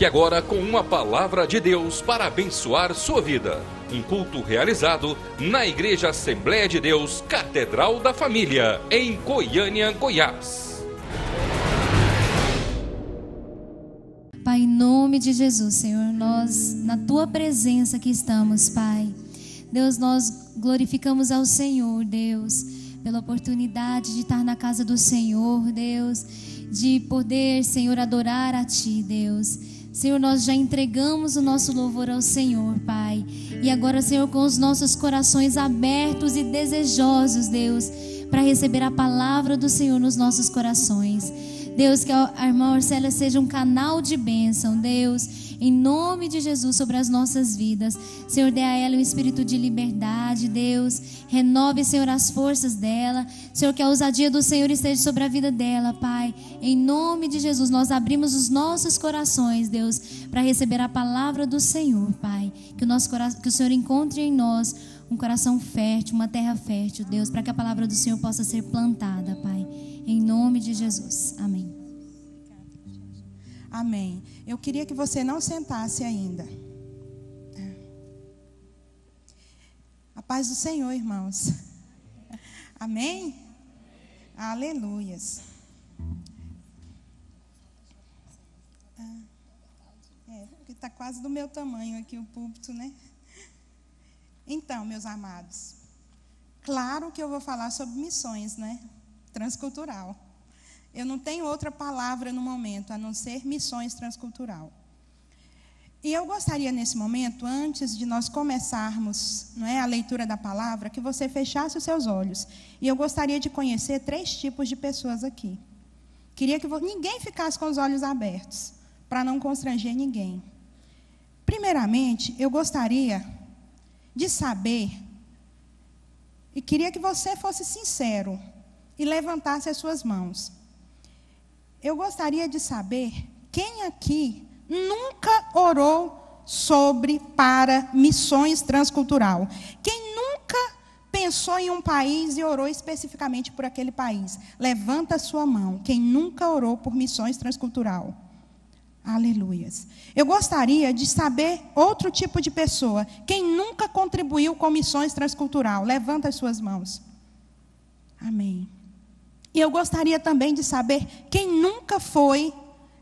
Fique agora com uma palavra de Deus para abençoar sua vida. Um culto realizado na Igreja Assembleia de Deus, Catedral da Família, em Goiânia, Goiás. Pai, em nome de Jesus, Senhor, nós na Tua presença que estamos, Pai. Deus, nós glorificamos ao Senhor, Deus, pela oportunidade de estar na casa do Senhor, Deus, de poder, Senhor, adorar a Ti, Deus. Senhor, nós já entregamos o nosso louvor ao Senhor, Pai. E agora, Senhor, com os nossos corações abertos e desejosos, Deus, para receber a palavra do Senhor nos nossos corações. Deus, que a irmã Orcélia seja um canal de bênção, Deus, em nome de Jesus, sobre as nossas vidas. Senhor, dê a ela um espírito de liberdade, Deus. Renove, Senhor, as forças dela. Senhor, que a ousadia do Senhor esteja sobre a vida dela, Pai. Em nome de Jesus, nós abrimos os nossos corações, Deus, para receber a palavra do Senhor, Pai. Que o Senhor encontre em nós um coração fértil, uma terra fértil, Deus, para que a palavra do Senhor possa ser plantada, Pai. Em nome de Jesus. Amém. Amém. Eu queria que você não sentasse ainda. A paz do Senhor, irmãos. Amém? Aleluias. Porque está quase do meu tamanho aqui o púlpito, né? Então, meus amados, claro que eu vou falar sobre missões, né? Transcultural. Eu não tenho outra palavra no momento, a não ser missões transcultural. E eu gostaria nesse momento, antes de nós começarmos, não é, a leitura da palavra, que você fechasse os seus olhos. E eu gostaria de conhecer 3 tipos de pessoas aqui. Queria que ninguém ficasse com os olhos abertos, para não constranger ninguém. Primeiramente, eu gostaria de saber, e queria que você fosse sincero e levantasse as suas mãos. Eu gostaria de saber quem aqui nunca orou para missões transcultural. Quem nunca pensou em um país e orou especificamente por aquele país. Levanta a sua mão. Quem nunca orou por missões transcultural. Aleluias. Eu gostaria de saber outro tipo de pessoa. Quem nunca contribuiu com missões transcultural. Levanta as suas mãos. Amém. E eu gostaria também de saber quem nunca foi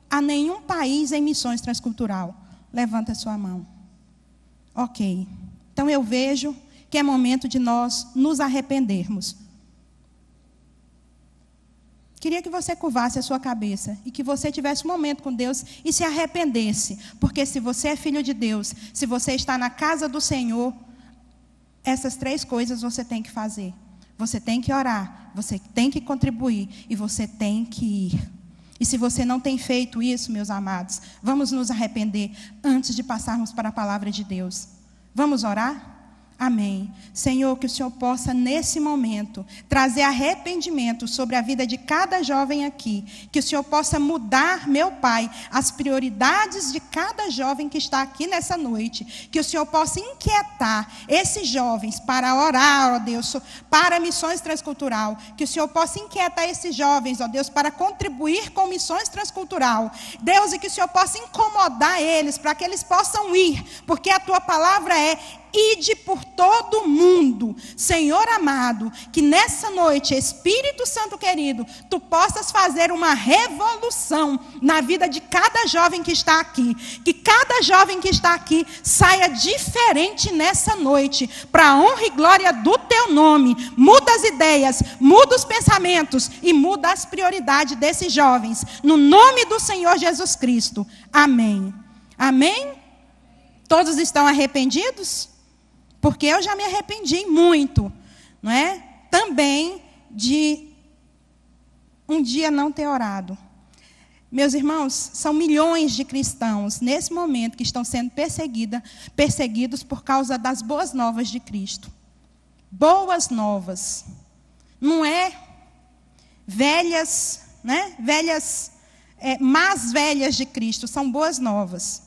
a nenhum país em missões transcultural. Levanta a sua mão. Ok. Então eu vejo que é momento de nós nos arrependermos. Queria que você curvasse a sua cabeça e que você tivesse um momento com Deus e se arrependesse. Porque se você é filho de Deus, se você está na casa do Senhor, essas 3 coisas você tem que fazer. Você tem que orar, você tem que contribuir e você tem que ir. E se você não tem feito isso, meus amados, vamos nos arrepender antes de passarmos para a palavra de Deus. Vamos orar? Amém. Senhor, que o Senhor possa, nesse momento, trazer arrependimento sobre a vida de cada jovem aqui. Que o Senhor possa mudar, meu Pai, as prioridades de cada jovem que está aqui nessa noite. Que o Senhor possa inquietar esses jovens para orar, ó Deus, para missões transcultural. Que o Senhor possa inquietar esses jovens, ó Deus, para contribuir com missões transcultural. Deus, e que o Senhor possa incomodar eles, para que eles possam ir. Porque a Tua palavra é: ide por todo mundo. Senhor amado, que nessa noite, Espírito Santo querido, Tu possas fazer uma revolução na vida de cada jovem que está aqui. Que cada jovem que está aqui saia diferente nessa noite, para a honra e glória do Teu nome. Muda as ideias, muda os pensamentos e muda as prioridades desses jovens. No nome do Senhor Jesus Cristo. Amém. Amém? Todos estão arrependidos? Porque eu já me arrependi muito, não é? Também de um dia não ter orado. Meus irmãos, são milhões de cristãos nesse momento que estão sendo perseguidos por causa das boas novas de Cristo. Boas novas. Não é velhas, né? Más velhas de Cristo, são boas novas.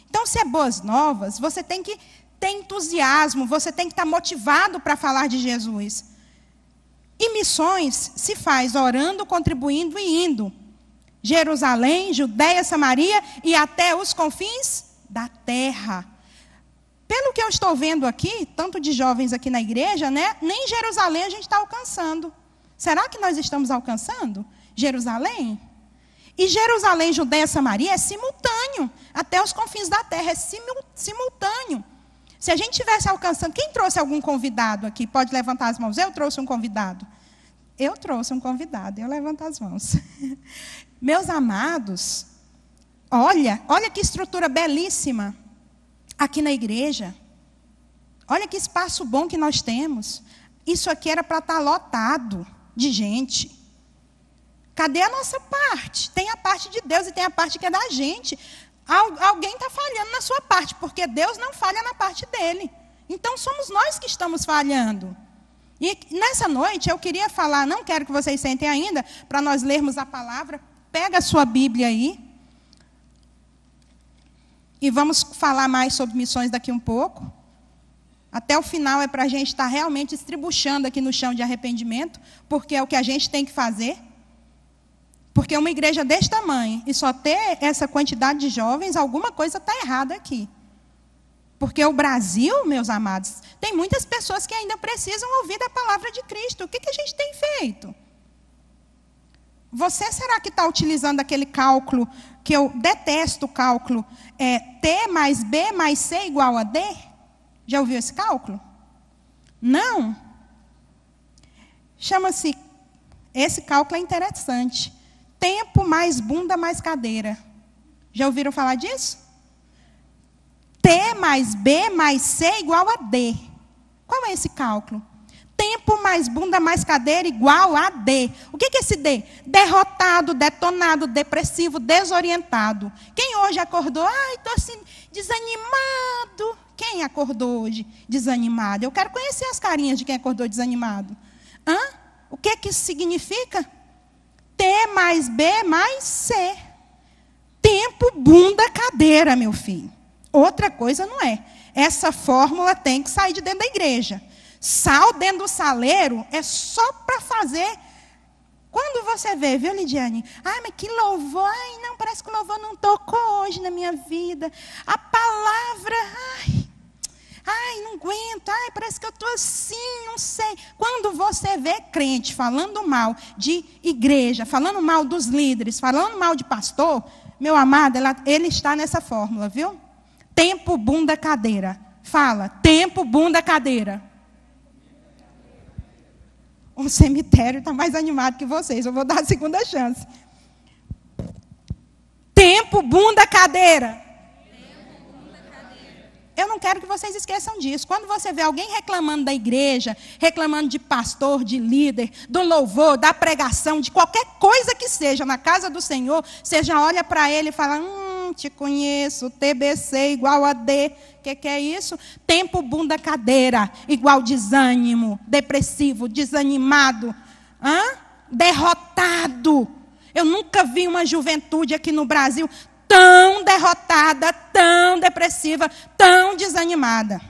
Então, se é boas novas, você tem que ter entusiasmo, você tem que estar motivado para falar de Jesus. E missões se faz orando, contribuindo e indo. Jerusalém, Judeia, Samaria e até os confins da terra. Pelo que eu estou vendo aqui, tanto de jovens aqui na igreja, né? Nem Jerusalém a gente está alcançando. Será que nós estamos alcançando Jerusalém? E Jerusalém, Judeia, Samaria é simultâneo. Até os confins da terra é simultâneo. Se a gente estivesse alcançando... Quem trouxe algum convidado aqui? Pode levantar as mãos. Eu trouxe um convidado. Eu trouxe um convidado. Eu levanto as mãos. Meus amados, olha que estrutura belíssima aqui na igreja. Olha que espaço bom que nós temos. Isso aqui era para estar lotado de gente. Cadê a nossa parte? Tem a parte de Deus e tem a parte que é da gente. Alguém está falhando na sua parte, porque Deus não falha na parte dele. Então somos nós que estamos falhando. E nessa noite eu queria falar, não quero que vocês sentem ainda, para nós lermos a palavra. Pega a sua Bíblia aí. E vamos falar mais sobre missões daqui um pouco. Até o final é para a gente estar realmente estribuchando aqui no chão de arrependimento, porque é o que a gente tem que fazer. Porque uma igreja desse tamanho e só ter essa quantidade de jovens, alguma coisa está errada aqui. Porque o Brasil, meus amados, tem muitas pessoas que ainda precisam ouvir da palavra de Cristo. O que a gente tem feito? Você será que está utilizando aquele cálculo, que eu detesto o cálculo, T mais B mais C igual a D? Já ouviu esse cálculo? Não. Chama-se, esse cálculo é interessante. Tempo mais bunda mais cadeira. Já ouviram falar disso? T mais B mais C igual a D. Qual é esse cálculo? Tempo mais bunda mais cadeira igual a D. O que é esse D? Derrotado, detonado, depressivo, desorientado. Quem hoje acordou? Ai, estou assim, desanimado. Quem acordou hoje desanimado? Eu quero conhecer as carinhas de quem acordou desanimado. O que isso significa? T mais B mais C. Tempo, bunda, cadeira, meu filho. Outra coisa não é. Essa fórmula tem que sair de dentro da igreja. Sal dentro do saleiro é só para fazer. Quando você vê, viu, Lidiane? Ai, mas que louvor. Ai, não, parece que o louvor não tocou hoje na minha vida. A palavra, ai, não aguento. Ai, parece que eu estou assim, não sei. Quando você vê crente falando mal de igreja, falando mal dos líderes, falando mal de pastor, meu amado, ele está nessa fórmula, viu? Tempo, bunda, cadeira. Fala, tempo, bunda, cadeira. O cemitério está mais animado que vocês. Eu vou dar a segunda chance. Tempo, bunda, cadeira. Eu não quero que vocês esqueçam disso. Quando você vê alguém reclamando da igreja, reclamando de pastor, de líder, do louvor, da pregação, de qualquer coisa que seja na casa do Senhor, você já olha para ele e fala, te conheço, TBC igual a D. O que é isso? Tempo, bunda, cadeira, igual desânimo, depressivo, desanimado, derrotado. Eu nunca vi uma juventude aqui no Brasil tão derrotada, tão depressiva, tão desanimada.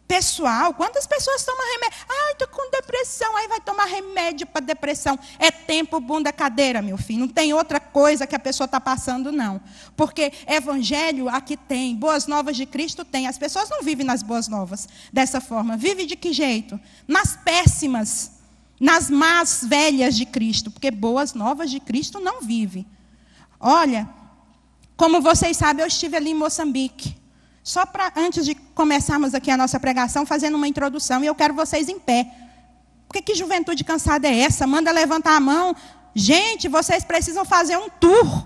Pessoal, quantas pessoas tomam remédio? Ai, estou com depressão. Aí vai tomar remédio para depressão. É tempo, bunda, cadeira, meu filho. Não tem outra coisa que a pessoa está passando, não. Porque evangelho aqui tem, boas novas de Cristo tem. As pessoas não vivem nas boas novas dessa forma. Vive de que jeito? Nas péssimas, nas más velhas de Cristo. Porque boas novas de Cristo não vive. Olha, como vocês sabem, eu estive ali em Moçambique. Só para, antes de começarmos aqui a nossa pregação, fazendo uma introdução, e eu quero vocês em pé. Por que juventude cansada é essa? Manda levantar a mão. Gente, vocês precisam fazer um tour.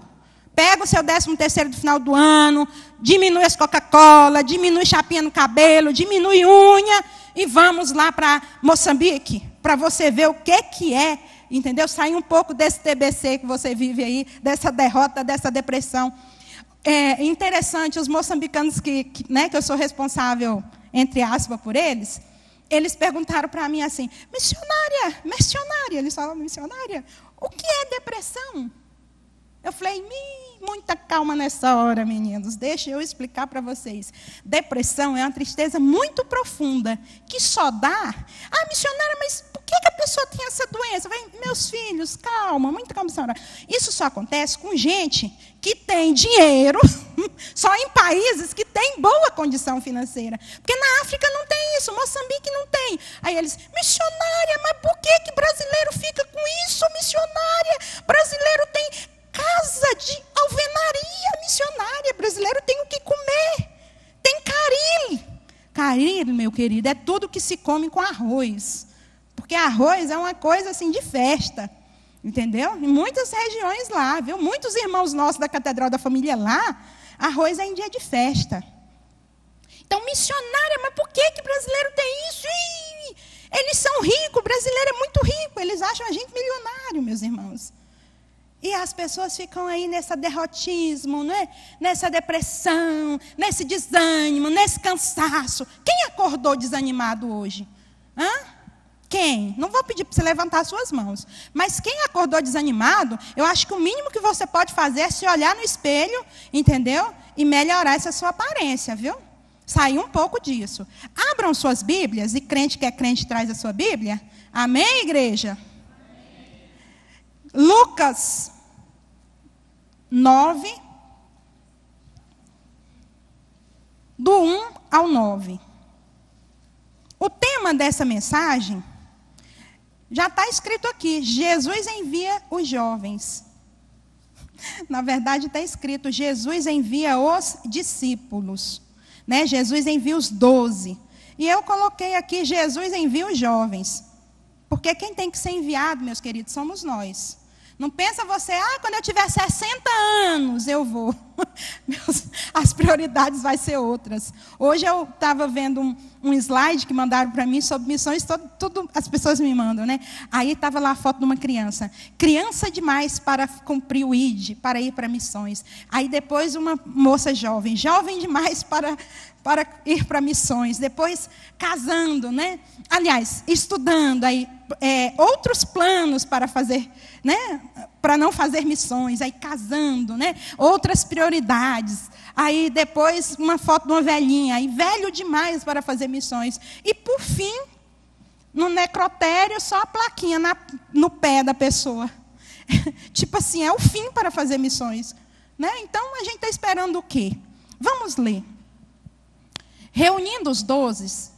Pega o seu 13º do final do ano, diminui as Coca-Cola, diminui chapinha no cabelo, diminui unha, e vamos lá para Moçambique, para você ver o que é, entendeu? Sair um pouco desse TBC que você vive aí, dessa derrota, dessa depressão. É interessante, os moçambicanos que eu sou responsável, entre aspas, por eles perguntaram para mim assim, missionária, eles falam, missionária, o que é depressão? Eu falei, muita calma nessa hora, meninos, deixa eu explicar para vocês. Depressão é uma tristeza muito profunda, que só dá, missionária, mas por que a pessoa tem essa doença? Meus filhos, calma, muita calma, senhora. Isso só acontece com gente que tem dinheiro, só em países que têm boa condição financeira. Porque na África não tem isso, Moçambique não tem. Aí eles, missionária, mas por que brasileiro fica com isso, missionária? Brasileiro tem casa de alvenaria, missionária. Brasileiro tem o que comer. Tem caril. Caril, meu querido, é tudo que se come com arroz. Porque arroz é uma coisa assim de festa. Entendeu? Em muitas regiões lá, viu? Muitos irmãos nossos da Catedral da Família lá, arroz é em dia de festa. Então, missionária, mas por que brasileiro tem isso? Ih, eles são ricos, o brasileiro é muito rico. Eles acham a gente milionário, meus irmãos. E as pessoas ficam aí nesse derrotismo, né? Nessa depressão, nesse desânimo, nesse cansaço. Quem acordou desanimado hoje? Hã? Quem? Não vou pedir para você levantar as suas mãos. Mas quem acordou desanimado, eu acho que o mínimo que você pode fazer é se olhar no espelho, entendeu? E melhorar essa sua aparência, viu? Sair um pouco disso. Abram suas Bíblias, e crente que é crente traz a sua Bíblia. Amém, igreja? Lucas 9, do 1 ao 9. O tema dessa mensagem já está escrito aqui. Jesus envia os jovens. Na verdade está escrito, Jesus envia os discípulos. Né? Jesus envia os 12. E eu coloquei aqui, Jesus envia os jovens. Porque quem tem que ser enviado, meus queridos, somos nós. Não pensa você, quando eu tiver 60 anos eu vou. As prioridades vão ser outras. Hoje eu estava vendo um slide que mandaram para mim sobre missões, tudo as pessoas me mandam, né? Aí estava lá a foto de uma criança. Criança demais para cumprir o ID, para ir para missões. Aí depois uma moça jovem demais para ir para missões. Depois casando, né? Aliás, estudando, aí outros planos para fazer, né? Para não fazer missões, aí casando, né? Outras prioridades. Aí depois uma foto de uma velhinha, aí velho demais para fazer missões. E por fim, no necrotério, só a plaquinha no pé da pessoa. Tipo assim, é o fim para fazer missões. Né? Então a gente está esperando o quê? Vamos ler. Reunindo os 12,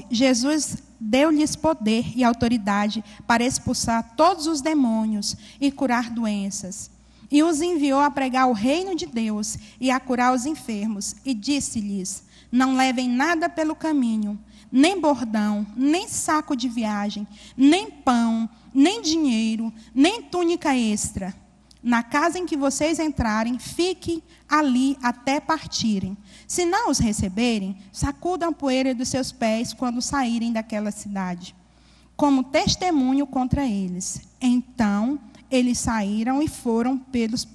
Jesus deu-lhes poder e autoridade para expulsar todos os demônios e curar doenças. E os enviou a pregar o reino de Deus e a curar os enfermos. E disse-lhes, não levem nada pelo caminho, nem bordão, nem saco de viagem, nem pão, nem dinheiro, nem túnica extra. Na casa em que vocês entrarem, fiquem ali até partirem. Se não os receberem, sacudam a poeira dos seus pés quando saírem daquela cidade, como testemunho contra eles. Então, eles saíram e foram pelos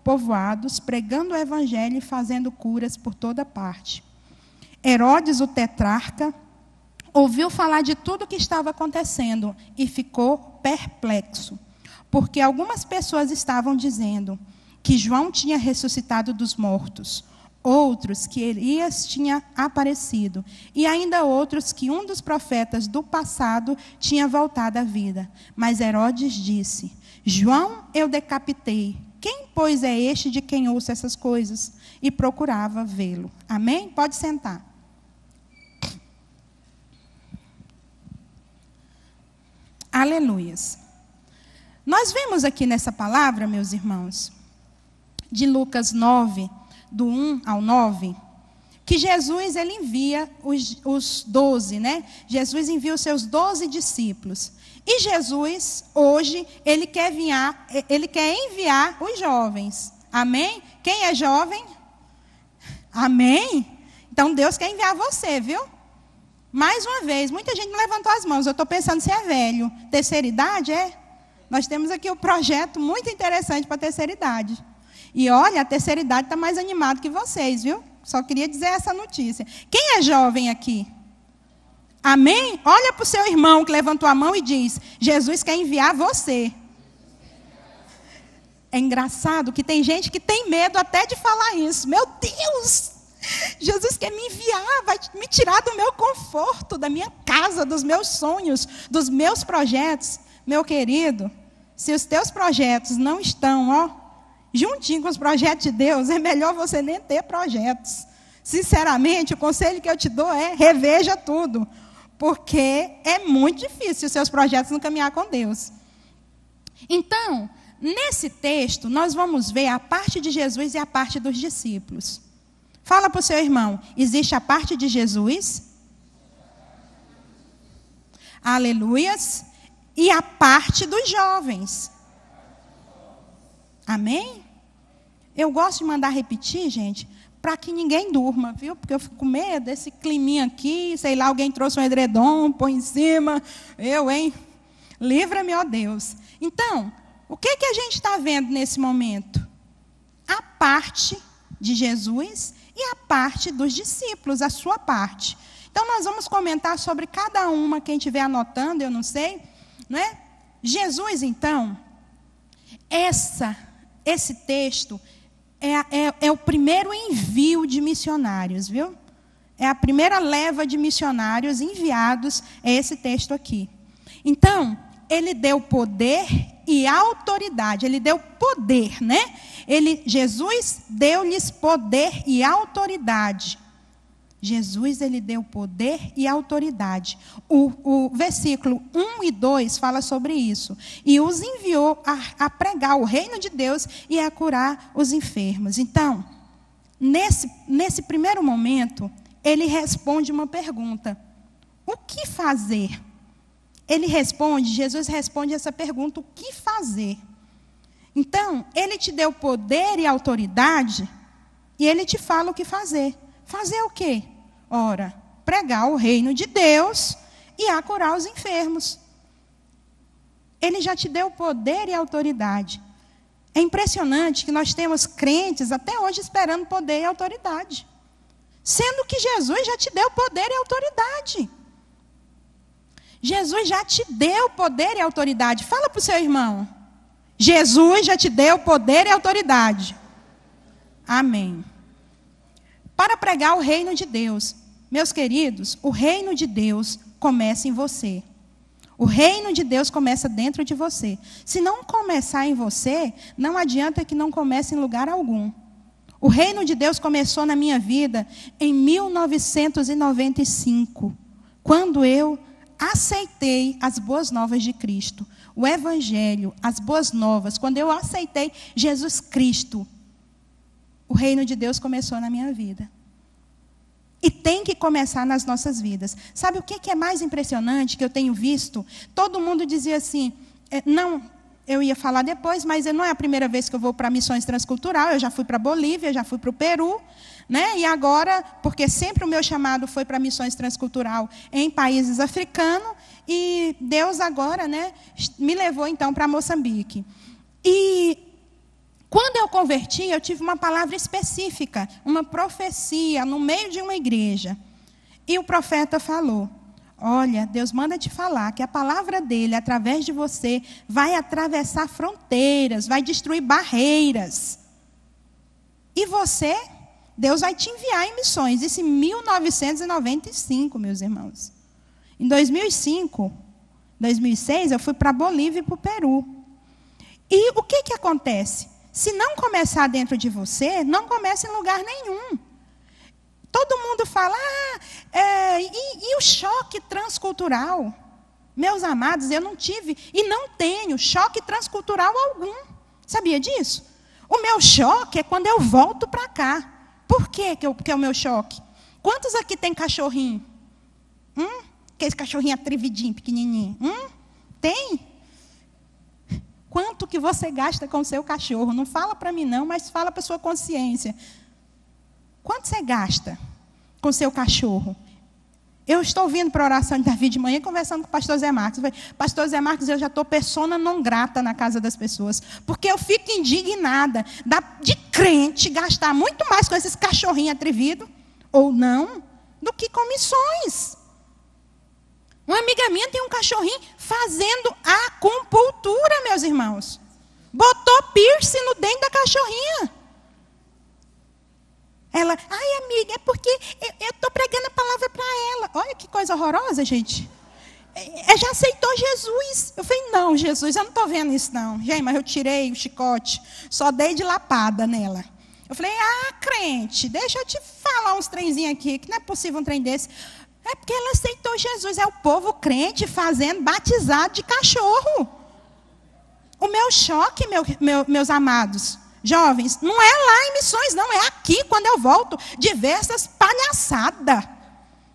povoados, pregando o evangelho e fazendo curas por toda parte. Herodes, o tetrarca, ouviu falar de tudo o que estava acontecendo e ficou perplexo, porque algumas pessoas estavam dizendo que João tinha ressuscitado dos mortos, outros que Elias tinha aparecido, e ainda outros que um dos profetas do passado tinha voltado à vida. Mas Herodes disse, João eu decapitei, quem, pois, é este de quem ouço essas coisas? E procurava vê-lo. Amém? Pode sentar. Aleluias. Nós vemos aqui nessa palavra, meus irmãos, de Lucas 9, do 1 ao 9, que Jesus ele envia os 12, né? Jesus envia os seus 12 discípulos. E Jesus, hoje, ele quer enviar os jovens. Amém? Quem é jovem? Amém? Então Deus quer enviar você, viu? Mais uma vez, muita gente levantou as mãos. Eu estou pensando se é velho. Terceira idade, é? Nós temos aqui um projeto muito interessante para a terceira idade. E olha, a terceira idade está mais animada que vocês, viu? Só queria dizer essa notícia. Quem é jovem aqui? Amém? Olha para o seu irmão que levantou a mão e diz, Jesus quer enviar você. É engraçado que tem gente que tem medo até de falar isso. Meu Deus! Jesus quer me enviar, vai me tirar do meu conforto, da minha casa, dos meus sonhos, dos meus projetos. Meu querido, se os teus projetos não estão, juntinho com os projetos de Deus, é melhor você nem ter projetos. Sinceramente, o conselho que eu te dou é: reveja tudo, porque é muito difícil os seus projetos não caminhar com Deus. Então, nesse texto, nós vamos ver a parte de Jesus e a parte dos discípulos. Fala para o seu irmão: existe a parte de Jesus, aleluias, e a parte dos jovens. Amém? Eu gosto de mandar repetir, gente, para que ninguém durma, viu? Porque eu fico com medo desse climinha aqui, sei lá, alguém trouxe um edredom, põe em cima, livra-me, ó Deus. Então, o que a gente está vendo nesse momento? A parte de Jesus e a parte dos discípulos, a sua parte. Então, nós vamos comentar sobre cada uma, quem estiver anotando, eu não sei, não é? Jesus, então, esse texto é o primeiro envio de missionários, viu? É a primeira leva de missionários enviados, é esse texto aqui. Então, ele deu poder e autoridade, ele deu poder, né? Jesus deu-lhes poder e autoridade. Jesus, ele deu poder e autoridade. O versículo 1 e 2 fala sobre isso. E os enviou a pregar o reino de Deus e a curar os enfermos. Então, nesse primeiro momento, ele responde uma pergunta: o que fazer? Jesus responde essa pergunta: o que fazer? Então, ele te deu poder e autoridade, e ele te fala o que fazer. Fazer o quê? Ora, pregar o reino de Deus e a curar os enfermos. Ele já te deu poder e autoridade. É impressionante que nós temos crentes até hoje esperando poder e autoridade, sendo que Jesus já te deu poder e autoridade. Jesus já te deu poder e autoridade. Fala para o seu irmão: Jesus já te deu poder e autoridade. Amém. Para pregar o reino de Deus. Meus queridos, o reino de Deus começa em você. O reino de Deus começa dentro de você. Se não começar em você, não adianta que não comece em lugar algum. O reino de Deus começou na minha vida em 1995, quando eu aceitei as boas novas de Cristo. O Evangelho, as boas novas, quando eu aceitei Jesus Cristo, o reino de Deus começou na minha vida. E tem que começar nas nossas vidas. Sabe o que é mais impressionante que eu tenho visto? Todo mundo dizia assim, não, eu ia falar depois, mas não é a primeira vez que eu vou para missões transcultural. Eu já fui para a Bolívia, já fui para o Peru, né? E agora, porque sempre o meu chamado foi para missões transcultural em países africanos, e Deus agora, né, me levou então para Moçambique. E quando eu converti, eu tive uma palavra específica, uma profecia no meio de uma igreja. E o profeta falou: olha, Deus manda te falar que a palavra dele, através de você, vai atravessar fronteiras, vai destruir barreiras. E você, Deus vai te enviar em missões. Isso em 1995, meus irmãos. Em 2005, 2006, eu fui para a Bolívia e para o Peru. E o que acontece? Se não começar dentro de você, não começa em lugar nenhum. Todo mundo fala, e o choque transcultural? Meus amados, eu não tive e não tenho choque transcultural algum. Sabia disso? O meu choque é quando eu volto para cá. Por quê que é o meu choque? Quantos aqui tem cachorrinho? Aquele cachorrinho atrevidinho, pequenininho. Tem? Quanto que você gasta com o seu cachorro? Não fala para mim não, mas fala para a sua consciência. Quanto você gasta com o seu cachorro? Eu estou vindo para a oração de Davi de manhã, conversando com o pastor Zé Marcos. Eu falei, pastor Zé Marcos, eu já estou persona não grata na casa das pessoas, porque eu fico indignada de crente gastar muito mais com esses cachorrinhos atrevidos, ou não, do que com missões. Uma amiga minha tem um cachorrinho fazendo acupuntura, meus irmãos. Botou piercing no dente da cachorrinha. Ela, ai amiga, é porque eu estou pregando a palavra para ela. Olha que coisa horrorosa, gente. Já aceitou Jesus. Eu falei, não, Jesus, eu não estou vendo isso não. Gente, mas eu tirei o chicote, só dei de lapada nela. Eu falei, crente, deixa eu te falar uns trenzinhos aqui, que não é possível um trem desse. É porque ela aceitou Jesus, é o povo crente fazendo batizado de cachorro. O meu choque, meus amados jovens, não é lá em missões, não, é aqui, quando eu volto, de ver essas palhaçadas.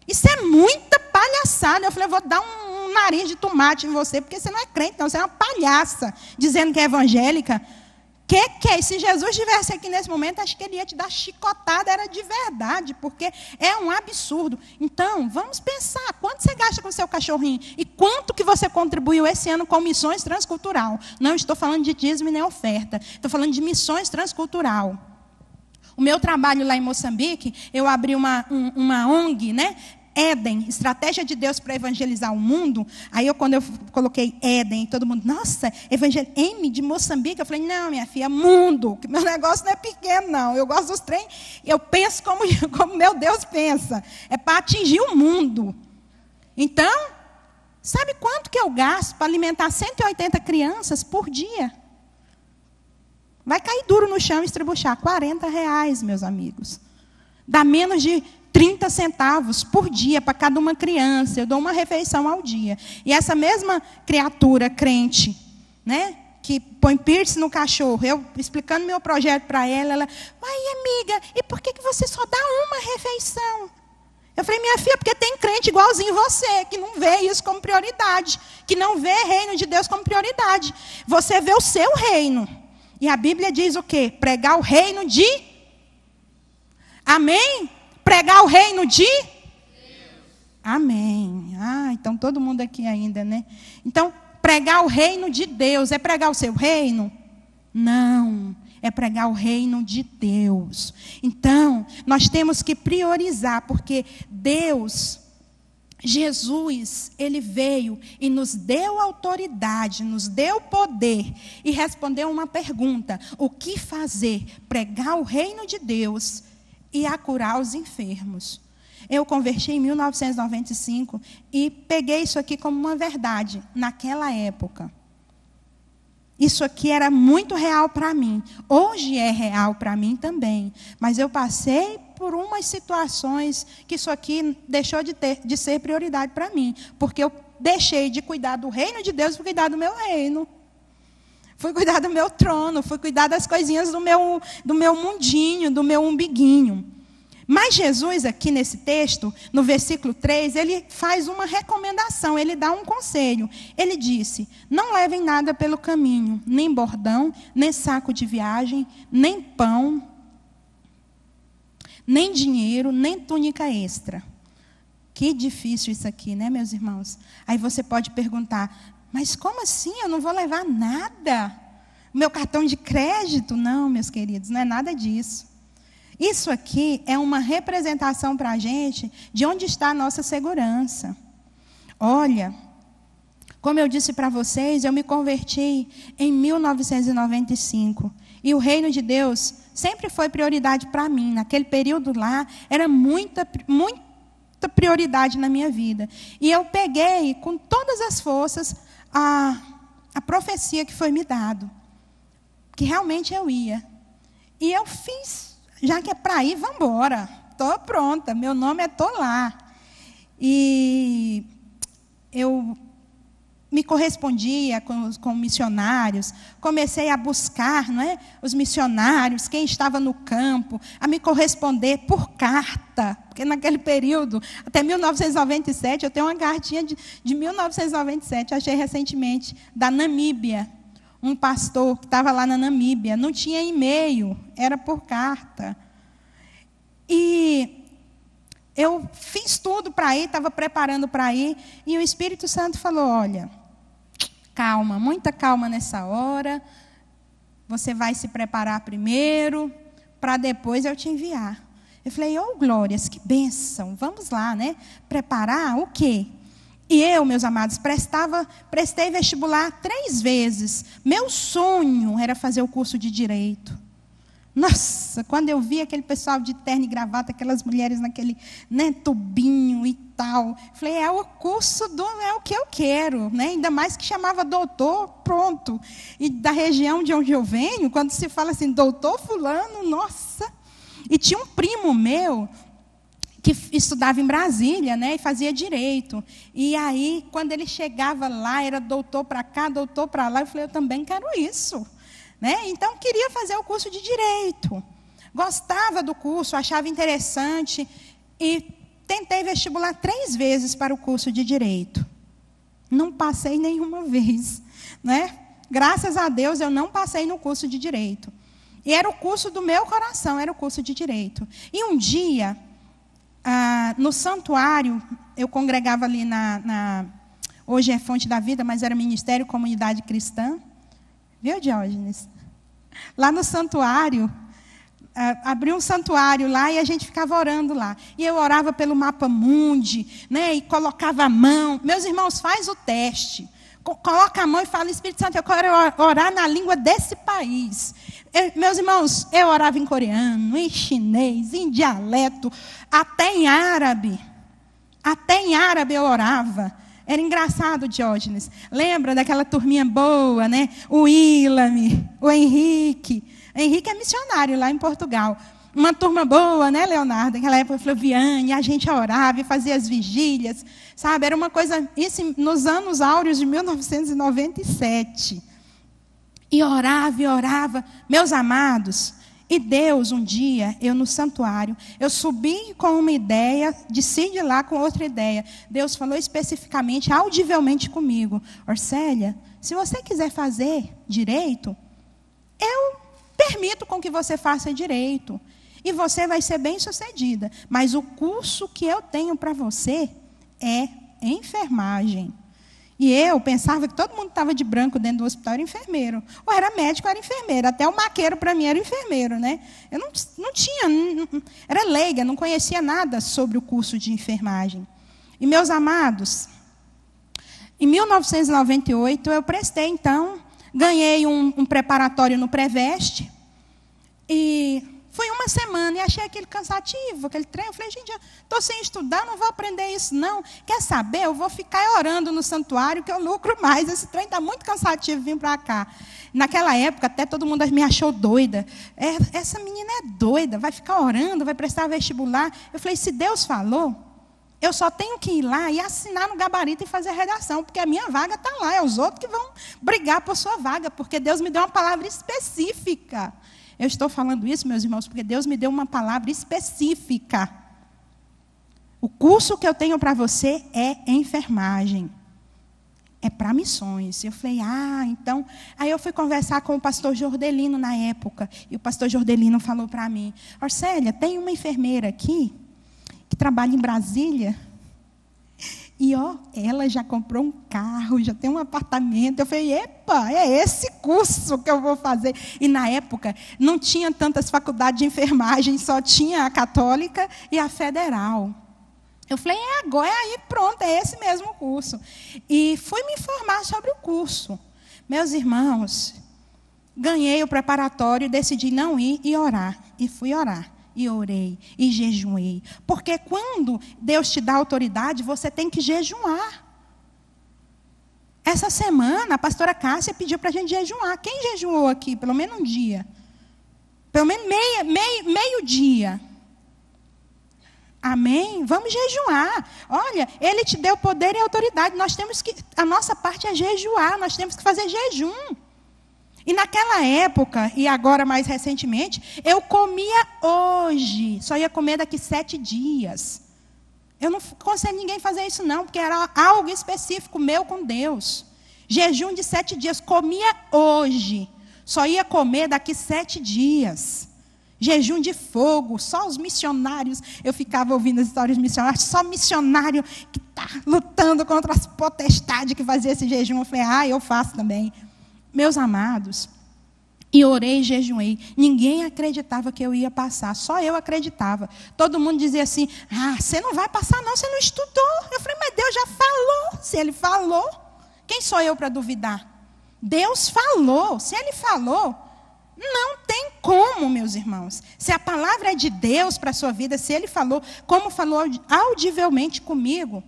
Isso é muita palhaçada. Eu falei, eu vou dar um nariz de tomate em você, porque você não é crente, não, você é uma palhaça, dizendo que é evangélica. Que é? Se Jesus estivesse aqui nesse momento, acho que ele ia te dar chicotada, era de verdade, porque é um absurdo. Então, vamos pensar, quanto você gasta com o seu cachorrinho? E quanto que você contribuiu esse ano com missões transcultural? Não estou falando de dízimo nem oferta, estou falando de missões transcultural. O meu trabalho lá em Moçambique, eu abri uma ONG, né? Éden, estratégia de Deus para evangelizar o mundo. Aí quando eu coloquei Éden, todo mundo, nossa, M de Moçambique. Eu falei, não, minha filha, mundo, que meu negócio não é pequeno, não. Eu gosto dos trem, eu penso como meu Deus pensa. É para atingir o mundo. Então, sabe quanto que eu gasto para alimentar 180 crianças por dia? Vai cair duro no chão e estribuchar. R$40, meus amigos. Dá menos de 30 centavos por dia para cada uma criança. Eu dou uma refeição ao dia. E essa mesma criatura crente, né, que põe piercing no cachorro, eu explicando meu projeto para ela, ela, amiga, e por que você só dá uma refeição? Eu falei, minha filha, porque tem crente igualzinho você, que não vê isso como prioridade, que não vê o reino de Deus como prioridade. Você vê o seu reino. E a Bíblia diz o quê? Pregar o reino de... Amém? Pregar o reino de... Amém. Então todo mundo aqui ainda, né? Então, pregar o reino de Deus. É pregar o seu reino? Não. É pregar o reino de Deus. Então, nós temos que priorizar, porque Deus, Jesus, Ele veio e nos deu autoridade, nos deu poder e respondeu uma pergunta: o que fazer? Pregar o reino de Deus e a curar os enfermos. Eu converti em 1995 e peguei isso aqui como uma verdade naquela época. Isso aqui era muito real para mim. Hoje é real para mim também. Mas eu passei por umas situações que isso aqui deixou de ser prioridade para mim. Porque eu deixei de cuidar do reino de Deus para cuidar do meu reino. Fui cuidar do meu trono, fui cuidar das coisinhas do meu mundinho, do meu umbiguinho. Mas Jesus, aqui nesse texto, no versículo 3, ele faz uma recomendação, ele dá um conselho. Ele disse, não levem nada pelo caminho, nem bordão, nem saco de viagem, nem pão, nem dinheiro, nem túnica extra. Que difícil isso aqui, né, meus irmãos? Aí você pode perguntar, mas como assim? Eu não vou levar nada? Meu cartão de crédito? Não, meus queridos, não é nada disso. Isso aqui é uma representação para a gente de onde está a nossa segurança. Olha, como eu disse para vocês, eu me converti em 1995. E o reino de Deus sempre foi prioridade para mim. Naquele período lá, era muita prioridade na minha vida. E eu peguei com todas as forças a profecia que foi me dado. Que realmente eu ia. E eu fiz. Já que é para ir, vamos embora. Estou pronta, meu nome é Tô Lá. E eu me correspondia com missionários, comecei a buscar, não é, os missionários, quem estava no campo, a me corresponder por carta. Porque naquele período, até 1997, eu tenho uma cartinha de 1997, achei recentemente, da Namíbia. Um pastor que estava lá na Namíbia, não tinha e-mail, era por carta. E eu fiz tudo para ir, estava preparando para ir, e o Espírito Santo falou, olha, calma, muita calma nessa hora, você vai se preparar primeiro, para depois eu te enviar. Eu falei, glórias, que bênção, vamos lá, né? Preparar o quê? E eu, meus amados, prestei vestibular 3 vezes. Meu sonho era fazer o curso de Direito. Nossa, quando eu vi aquele pessoal de terno e gravata, aquelas mulheres naquele, né, tubinho e tal, falei, é o que eu quero, né? Ainda mais que chamava doutor, pronto. E da região de onde eu venho, quando se fala assim, doutor fulano, nossa. E tinha um primo meu que estudava em Brasília, né, e fazia direito. E aí, quando ele chegava lá, era doutor para cá, doutor para lá, eu falei, eu também quero isso. Né? Então, queria fazer o curso de Direito. Gostava do curso, achava interessante. E tentei vestibular 3 vezes para o curso de Direito. Não passei nenhuma vez. Né? Graças a Deus, eu não passei no curso de Direito. E era o curso do meu coração, era o curso de Direito. E um dia, no santuário, eu congregava ali hoje é Fonte da Vida, mas era Ministério Comunidade Cristã. Viu, Diógenes? Lá no santuário, abriu um santuário lá e a gente ficava orando lá. E eu orava pelo mapa mundi, né, e colocava a mão. Meus irmãos, faz o teste. Coloca a mão e fala, Espírito Santo, eu quero orar na língua desse país. Meus irmãos, eu orava em coreano, em chinês, em dialeto, até em árabe. Até em árabe eu orava. Era engraçado, Diógenes. Lembra daquela turminha boa, né? O Ilame, o Henrique. O Henrique é missionário lá em Portugal. Uma turma boa, né, Leonardo? Naquela época, Flaviane, a gente orava e fazia as vigílias. Sabe? Era uma coisa, isso nos anos áureos de 1997. E orava. Meus amados, e Deus, um dia, eu no santuário, eu subi com uma ideia, desci de lá com outra ideia. Deus falou especificamente, audivelmente comigo. Orcélia, se você quiser fazer direito, eu permito com que você faça direito. E você vai ser bem-sucedida. Mas o curso que eu tenho para você é enfermagem. E eu pensava que todo mundo estava de branco dentro do hospital, era enfermeiro. Ou era médico, era enfermeiro. Até o maqueiro, para mim, era enfermeiro. Né? Eu não tinha, era leiga, não conhecia nada sobre o curso de enfermagem. E, meus amados, em 1998, eu prestei, então, ganhei um preparatório no Preveste. E foi uma semana e achei aquele cansativo, aquele trem. Eu falei, gente, estou sem estudar, não vou aprender isso, não. Quer saber? Eu vou ficar orando no santuário, que eu lucro mais. Esse trem está muito cansativo, vim para cá. Naquela época, até todo mundo me achou doida. Essa menina é doida, vai ficar orando, vai prestar vestibular. Eu falei, se Deus falou, eu só tenho que ir lá e assinar no gabarito e fazer a redação, porque a minha vaga está lá. É os outros que vão brigar por sua vaga, porque Deus me deu uma palavra específica. Eu estou falando isso, meus irmãos, porque Deus me deu uma palavra específica. O curso que eu tenho para você é enfermagem. É para missões. Eu falei, então... Aí eu fui conversar com o pastor Jordelino na época. E o pastor Jordelino falou para mim, Orcélia, tem uma enfermeira aqui, que trabalha em Brasília... E, ela já comprou um carro, já tem um apartamento. Eu falei, epa, é esse curso que eu vou fazer. E, na época, não tinha tantas faculdades de enfermagem, só tinha a católica e a federal. Eu falei, agora, aí pronto, é esse mesmo curso. E fui me informar sobre o curso. Meus irmãos, ganhei o preparatório, decidi não ir e orar. E fui orar. E orei, e jejuei. Porque quando Deus te dá autoridade, você tem que jejuar. Essa semana, a pastora Cássia pediu para a gente jejuar. Quem jejuou aqui? Pelo menos um dia. Pelo menos meio dia. Amém? Vamos jejuar. Olha, Ele te deu poder e autoridade. A nossa parte é jejuar. Nós temos que fazer jejum. E naquela época, e agora mais recentemente, eu comia hoje. Só ia comer daqui 7 dias. Eu não aconselho ninguém fazer isso não, porque era algo específico meu com Deus. Jejum de 7 dias. Comia hoje. Só ia comer daqui 7 dias. Jejum de fogo. Só os missionários. Eu ficava ouvindo as histórias missionárias. Só missionário que está lutando contra as potestades que fazia esse jejum. Eu falei, eu faço também. Meus amados, e orei e jejuei. Ninguém acreditava que eu ia passar, só eu acreditava. Todo mundo dizia assim, você não vai passar não, você não estudou. Eu falei, mas Deus já falou. Se Ele falou, quem sou eu para duvidar? Deus falou, se Ele falou, Não tem como, meus irmãos. Se a palavra é de Deus para a sua vida, se Ele falou, como falou audivelmente comigo,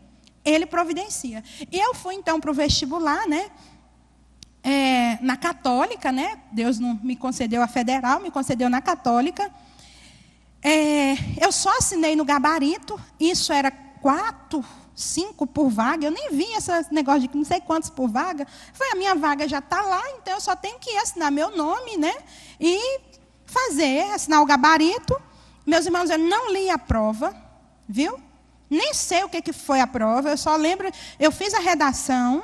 Ele providencia. E eu fui, então, para o vestibular, né? Na Católica, né? Deus não me concedeu a federal, me concedeu na Católica. Eu só assinei no gabarito, isso era 4, 5 por vaga, eu nem vi esse negócio de não sei quantos por vaga. Foi, a minha vaga já está lá, então eu só tenho que assinar meu nome, né? E assinar o gabarito. Meus irmãos, eu não li a prova, viu? Nem sei o que foi a prova, eu só lembro, eu fiz a redação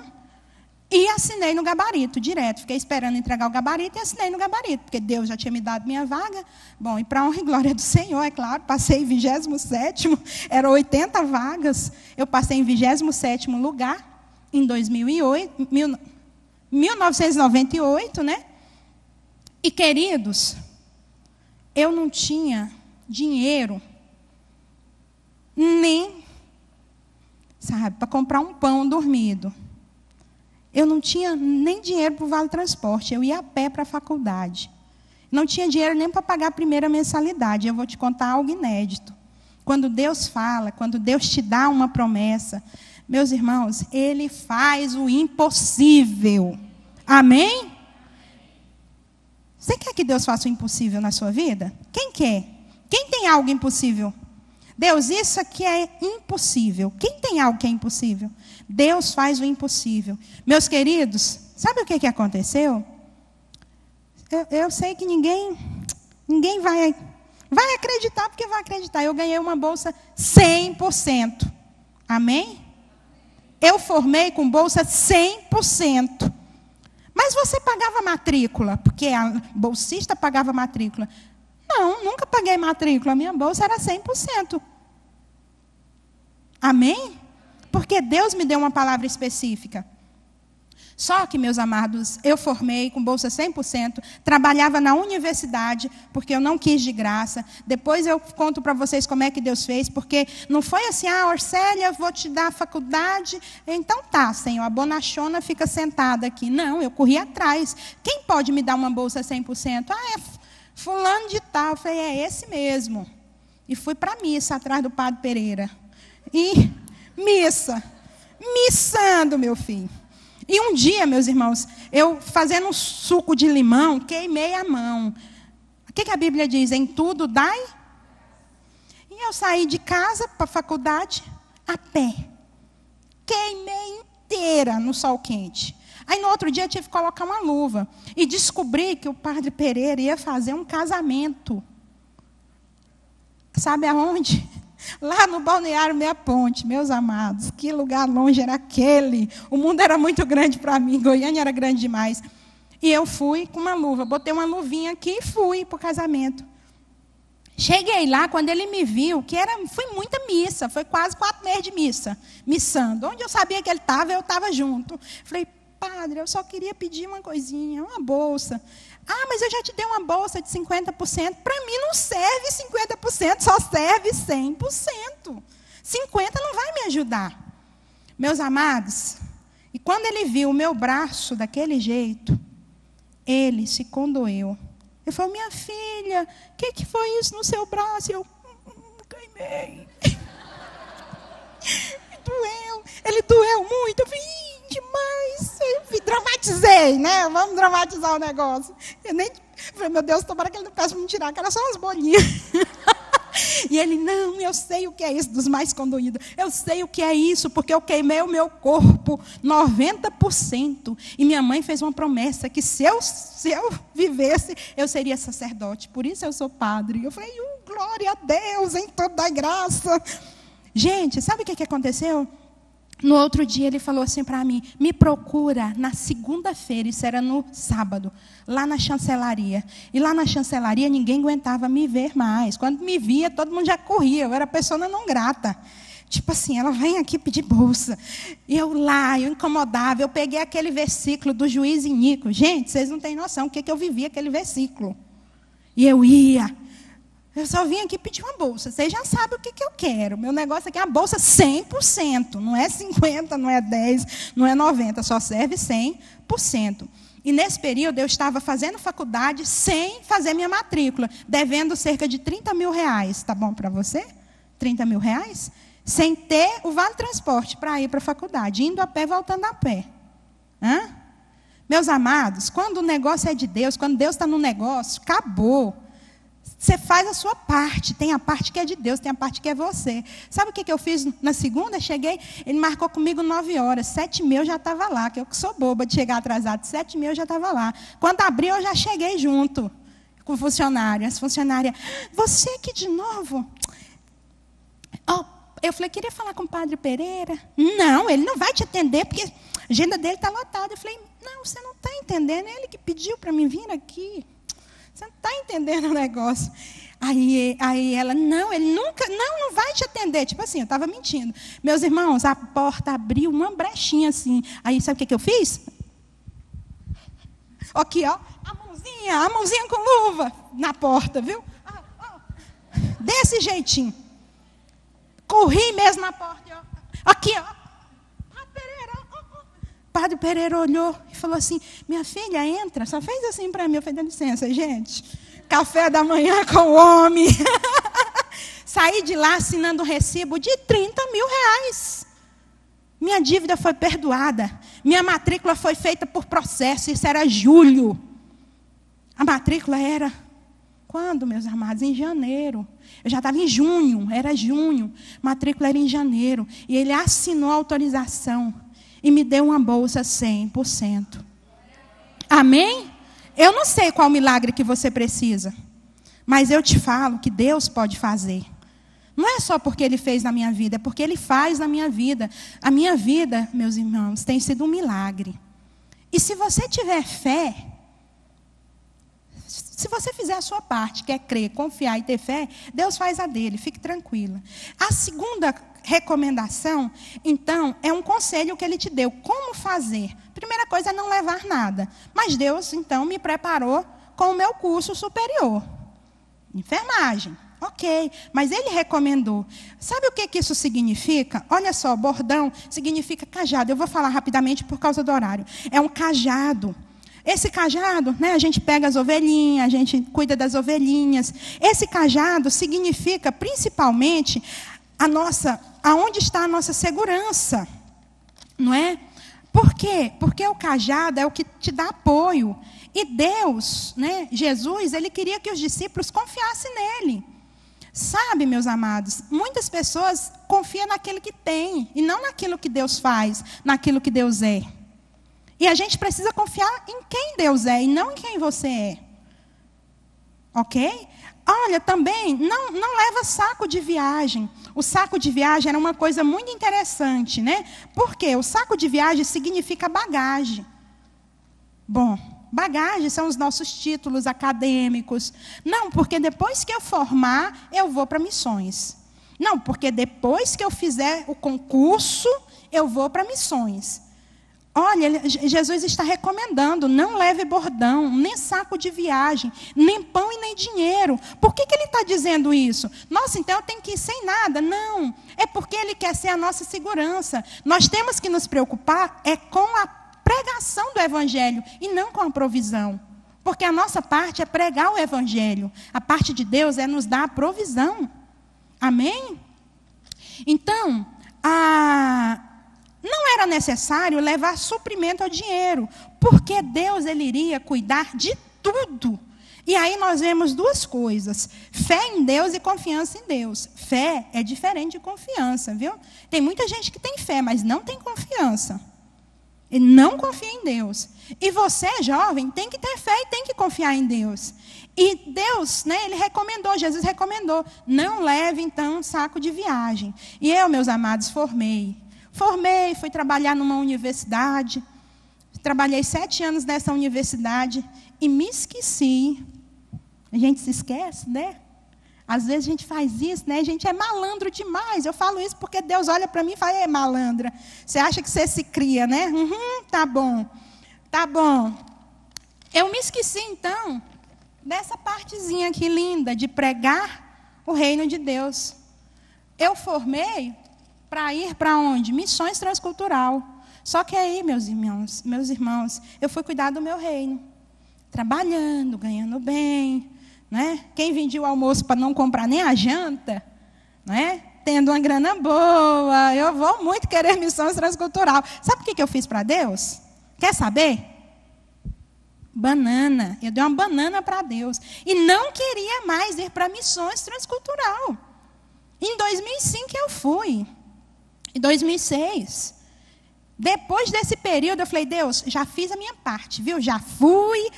e assinei no gabarito, direto. Fiquei esperando entregar o gabarito e assinei no gabarito, porque Deus já tinha me dado minha vaga. Bom, e para a honra e glória do Senhor, é claro, passei em 27º, eram 80 vagas. Eu passei em 27º lugar, em 1998, né? E, queridos, eu não tinha dinheiro nem, sabe, para comprar um pão dormido. Eu não tinha nem dinheiro para o Vale Transporte. Eu ia a pé para a faculdade. Não tinha dinheiro nem para pagar a primeira mensalidade. Eu vou te contar algo inédito. Quando Deus fala, quando Deus te dá uma promessa, meus irmãos, Ele faz o impossível. Amém? Você quer que Deus faça o impossível na sua vida? Quem quer? Quem tem algo impossível? Deus, isso aqui é impossível. Quem tem algo que é impossível? Deus faz o impossível. Meus queridos, sabe o que aconteceu? Eu sei que ninguém vai acreditar, porque vai acreditar. Eu ganhei uma bolsa 100%. Amém? Eu formei com bolsa 100%. Mas você pagava matrícula, porque a bolsista pagava matrícula. Não, nunca paguei matrícula. A minha bolsa era 100%. Amém? Porque Deus me deu uma palavra específica. Só que, meus amados, eu formei com bolsa 100%, trabalhava na universidade, porque eu não quis de graça. Depois eu conto para vocês como é que Deus fez, porque não foi assim, Orcélia, eu vou te dar a faculdade. Então tá, Senhor, a bonachona fica sentada aqui. Não, eu corri atrás. Quem pode me dar uma bolsa 100%? É fulano de tal. Eu falei, é esse mesmo. E fui para a missa, atrás do Padre Pereira. E missando, meu filho. E um dia, meus irmãos, eu fazendo um suco de limão, queimei a mão. O que a Bíblia diz? Em tudo dai? E eu saí de casa para a faculdade a pé. Queimei inteira no sol quente. Aí no outro dia eu tive que colocar uma luva. E descobri que o Padre Pereira ia fazer um casamento. Sabe aonde? Lá no Balneário Meia Ponte, meus amados, que lugar longe era aquele. O mundo era muito grande para mim, Goiânia era grande demais. E eu fui com uma luva, botei uma luvinha aqui e fui para o casamento. Cheguei lá, quando ele me viu, foi muita missa, foi quase 4 meses de missa, missando. Onde eu sabia que ele estava, eu estava junto. Falei, Padre, eu só queria pedir uma coisinha, uma bolsa. Mas eu já te dei uma bolsa de 50%. Para mim não serve 50%, só serve 100%. 50% não vai me ajudar. Meus amados, e quando ele viu o meu braço daquele jeito, ele se condoeu. Ele falou, minha filha, o que foi isso no seu braço? Eu queimei. Ele doeu muito. Eu falei, demais. Eu dramatizei, né? Vamos dramatizar o negócio. Eu nem falei, meu Deus, tomara que ele não peça para me tirar, que era só umas bolinhas. E ele, não, eu sei o que é isso, dos mais condoídos. Eu sei o que é isso, porque eu queimei o meu corpo 90%. E minha mãe fez uma promessa que se eu vivesse, eu seria sacerdote. Por isso eu sou padre. Eu falei, glória a Deus, em toda a graça. Gente, sabe o que aconteceu? No outro dia ele falou assim para mim, me procura na segunda-feira, isso era no sábado, lá na chancelaria. E lá na chancelaria ninguém aguentava me ver mais. Quando me via, todo mundo já corria, eu era persona não grata. Tipo assim, ela vem aqui pedir bolsa. E eu incomodava, eu peguei aquele versículo do juiz Inico. Gente, vocês não têm noção o que eu vivia aquele versículo. E eu ia. Eu só vim aqui pedir uma bolsa. Vocês já sabem o que eu quero. Meu negócio aqui é a bolsa 100%. Não é 50%, não é 10%, não é 90%. Só serve 100%. E nesse período eu estava fazendo faculdade sem fazer minha matrícula, devendo cerca de 30 mil reais. Tá bom para você? 30 mil reais? Sem ter o vale transporte para ir para a faculdade, indo a pé, voltando a pé. Hã? Meus amados, quando o negócio é de Deus, quando Deus está no negócio, acabou. Você faz a sua parte. Tem a parte que é de Deus, tem a parte que é você. Sabe o que eu fiz na segunda? Cheguei, ele marcou comigo 9 horas. 7h30 eu já estava lá, que eu que sou boba de chegar atrasado. 7h30 eu já estava lá. Quando abriu, eu já cheguei junto com o funcionário. As funcionárias, você aqui de novo? Eu falei, queria falar com o padre Pereira. Não, ele não vai te atender, porque a agenda dele está lotada. Eu falei, não, você não está entendendo. É ele que pediu para mim vir aqui. Você não está entendendo o negócio. Aí ela, não, ele nunca, não vai te atender. Tipo assim, eu estava mentindo. Meus irmãos, a porta abriu uma brechinha assim. Aí, sabe o que eu fiz? Aqui, ó, a mãozinha com luva na porta, viu? Desse jeitinho. Corri mesmo na porta. Ó. Aqui, ó. Padre Pereira olhou e falou assim, minha filha, entra. Só fez assim para mim. Eu falei, dá licença, gente. Café da manhã com o homem. Saí de lá assinando um recibo de 30 mil reais. Minha dívida foi perdoada. Minha matrícula foi feita por processo. Isso era julho. A matrícula era... Quando, meus amados? Em janeiro. Eu já estava em junho. Era junho. A matrícula era em janeiro. E ele assinou a autorização. E me deu uma bolsa 100%. Amém? Eu não sei qual milagre que você precisa. Mas eu te falo que Deus pode fazer. Não é só porque Ele fez na minha vida. É porque Ele faz na minha vida. A minha vida, meus irmãos, tem sido um milagre. E se você tiver fé... Se você fizer a sua parte, quer crer, confiar e ter fé, Deus faz a dele, fique tranquila. A segunda recomendação, então, é um conselho que ele te deu. Como fazer? Primeira coisa é não levar nada. Mas Deus, então, me preparou com o meu curso superior. Enfermagem. Ok, mas ele recomendou. Sabe o que isso significa? Olha só, bordão significa cajado. Eu vou falar rapidamente por causa do horário. É um cajado. Esse cajado, né, a gente pega as ovelhinhas, a gente cuida das ovelhinhas. Esse cajado significa, principalmente, aonde está a nossa segurança. Não é? Por quê? Porque o cajado é o que te dá apoio. E Deus, né, Jesus, ele queria que os discípulos confiassem nele. Sabe, meus amados, muitas pessoas confiam naquilo que tem, e não naquilo que Deus faz, naquilo que Deus é. E a gente precisa confiar em quem Deus é e não em quem você é. Ok? Olha, também, não leva saco de viagem. O saco de viagem era uma coisa muito interessante, né? Por quê? O saco de viagem significa bagagem. Bom, bagagem são os nossos títulos acadêmicos. Não, porque depois que eu formar, eu vou para missões. Não, porque depois que eu fizer o concurso, eu vou para missões. Olha, Jesus está recomendando, não leve bordão, nem saco de viagem, nem pão e nem dinheiro. Por que ele está dizendo isso? Nossa, então eu tenho que ir sem nada. Não, é porque Ele quer ser a nossa segurança. Nós temos que nos preocupar com a pregação do Evangelho e não com a provisão. Porque a nossa parte é pregar o Evangelho. A parte de Deus é nos dar a provisão. Amém? Então, não era necessário levar suprimento ao dinheiro, porque Deus ele iria cuidar de tudo. E aí nós vemos duas coisas, fé em Deus e confiança em Deus. Fé é diferente de confiança, viu? Tem muita gente que tem fé, mas não tem confiança. Ele não confia em Deus. E você, jovem, tem que ter fé e tem que confiar em Deus. E Deus, né, Ele recomendou, Jesus recomendou, não leve então um saco de viagem. E eu, meus amados, formei, fui trabalhar numa universidade, trabalhei 7 anos nessa universidade e me esqueci. A gente se esquece, né? Às vezes a gente faz isso, né? A gente é malandro demais. Eu falo isso porque Deus olha para mim e fala, é malandra. Você acha que você se cria, né? Tá bom. Eu me esqueci, então, dessa partezinha aqui linda, de pregar o reino de Deus. Eu formei para ir para onde? Missões Transcultural. Só que aí, meus irmãos, eu fui cuidar do meu reino. Trabalhando, ganhando bem, né? Quem vendia o almoço para não comprar nem a janta, né? Tendo uma grana boa. Eu vou muito querer missões transcultural. Sabe o que eu fiz para Deus? Quer saber? Banana. Eu dei uma banana para Deus. E não queria mais ir para missões transcultural. Em 2005 eu fui. Em 2006. Depois desse período, eu falei, Deus, já fiz a minha parte, viu? Já fui,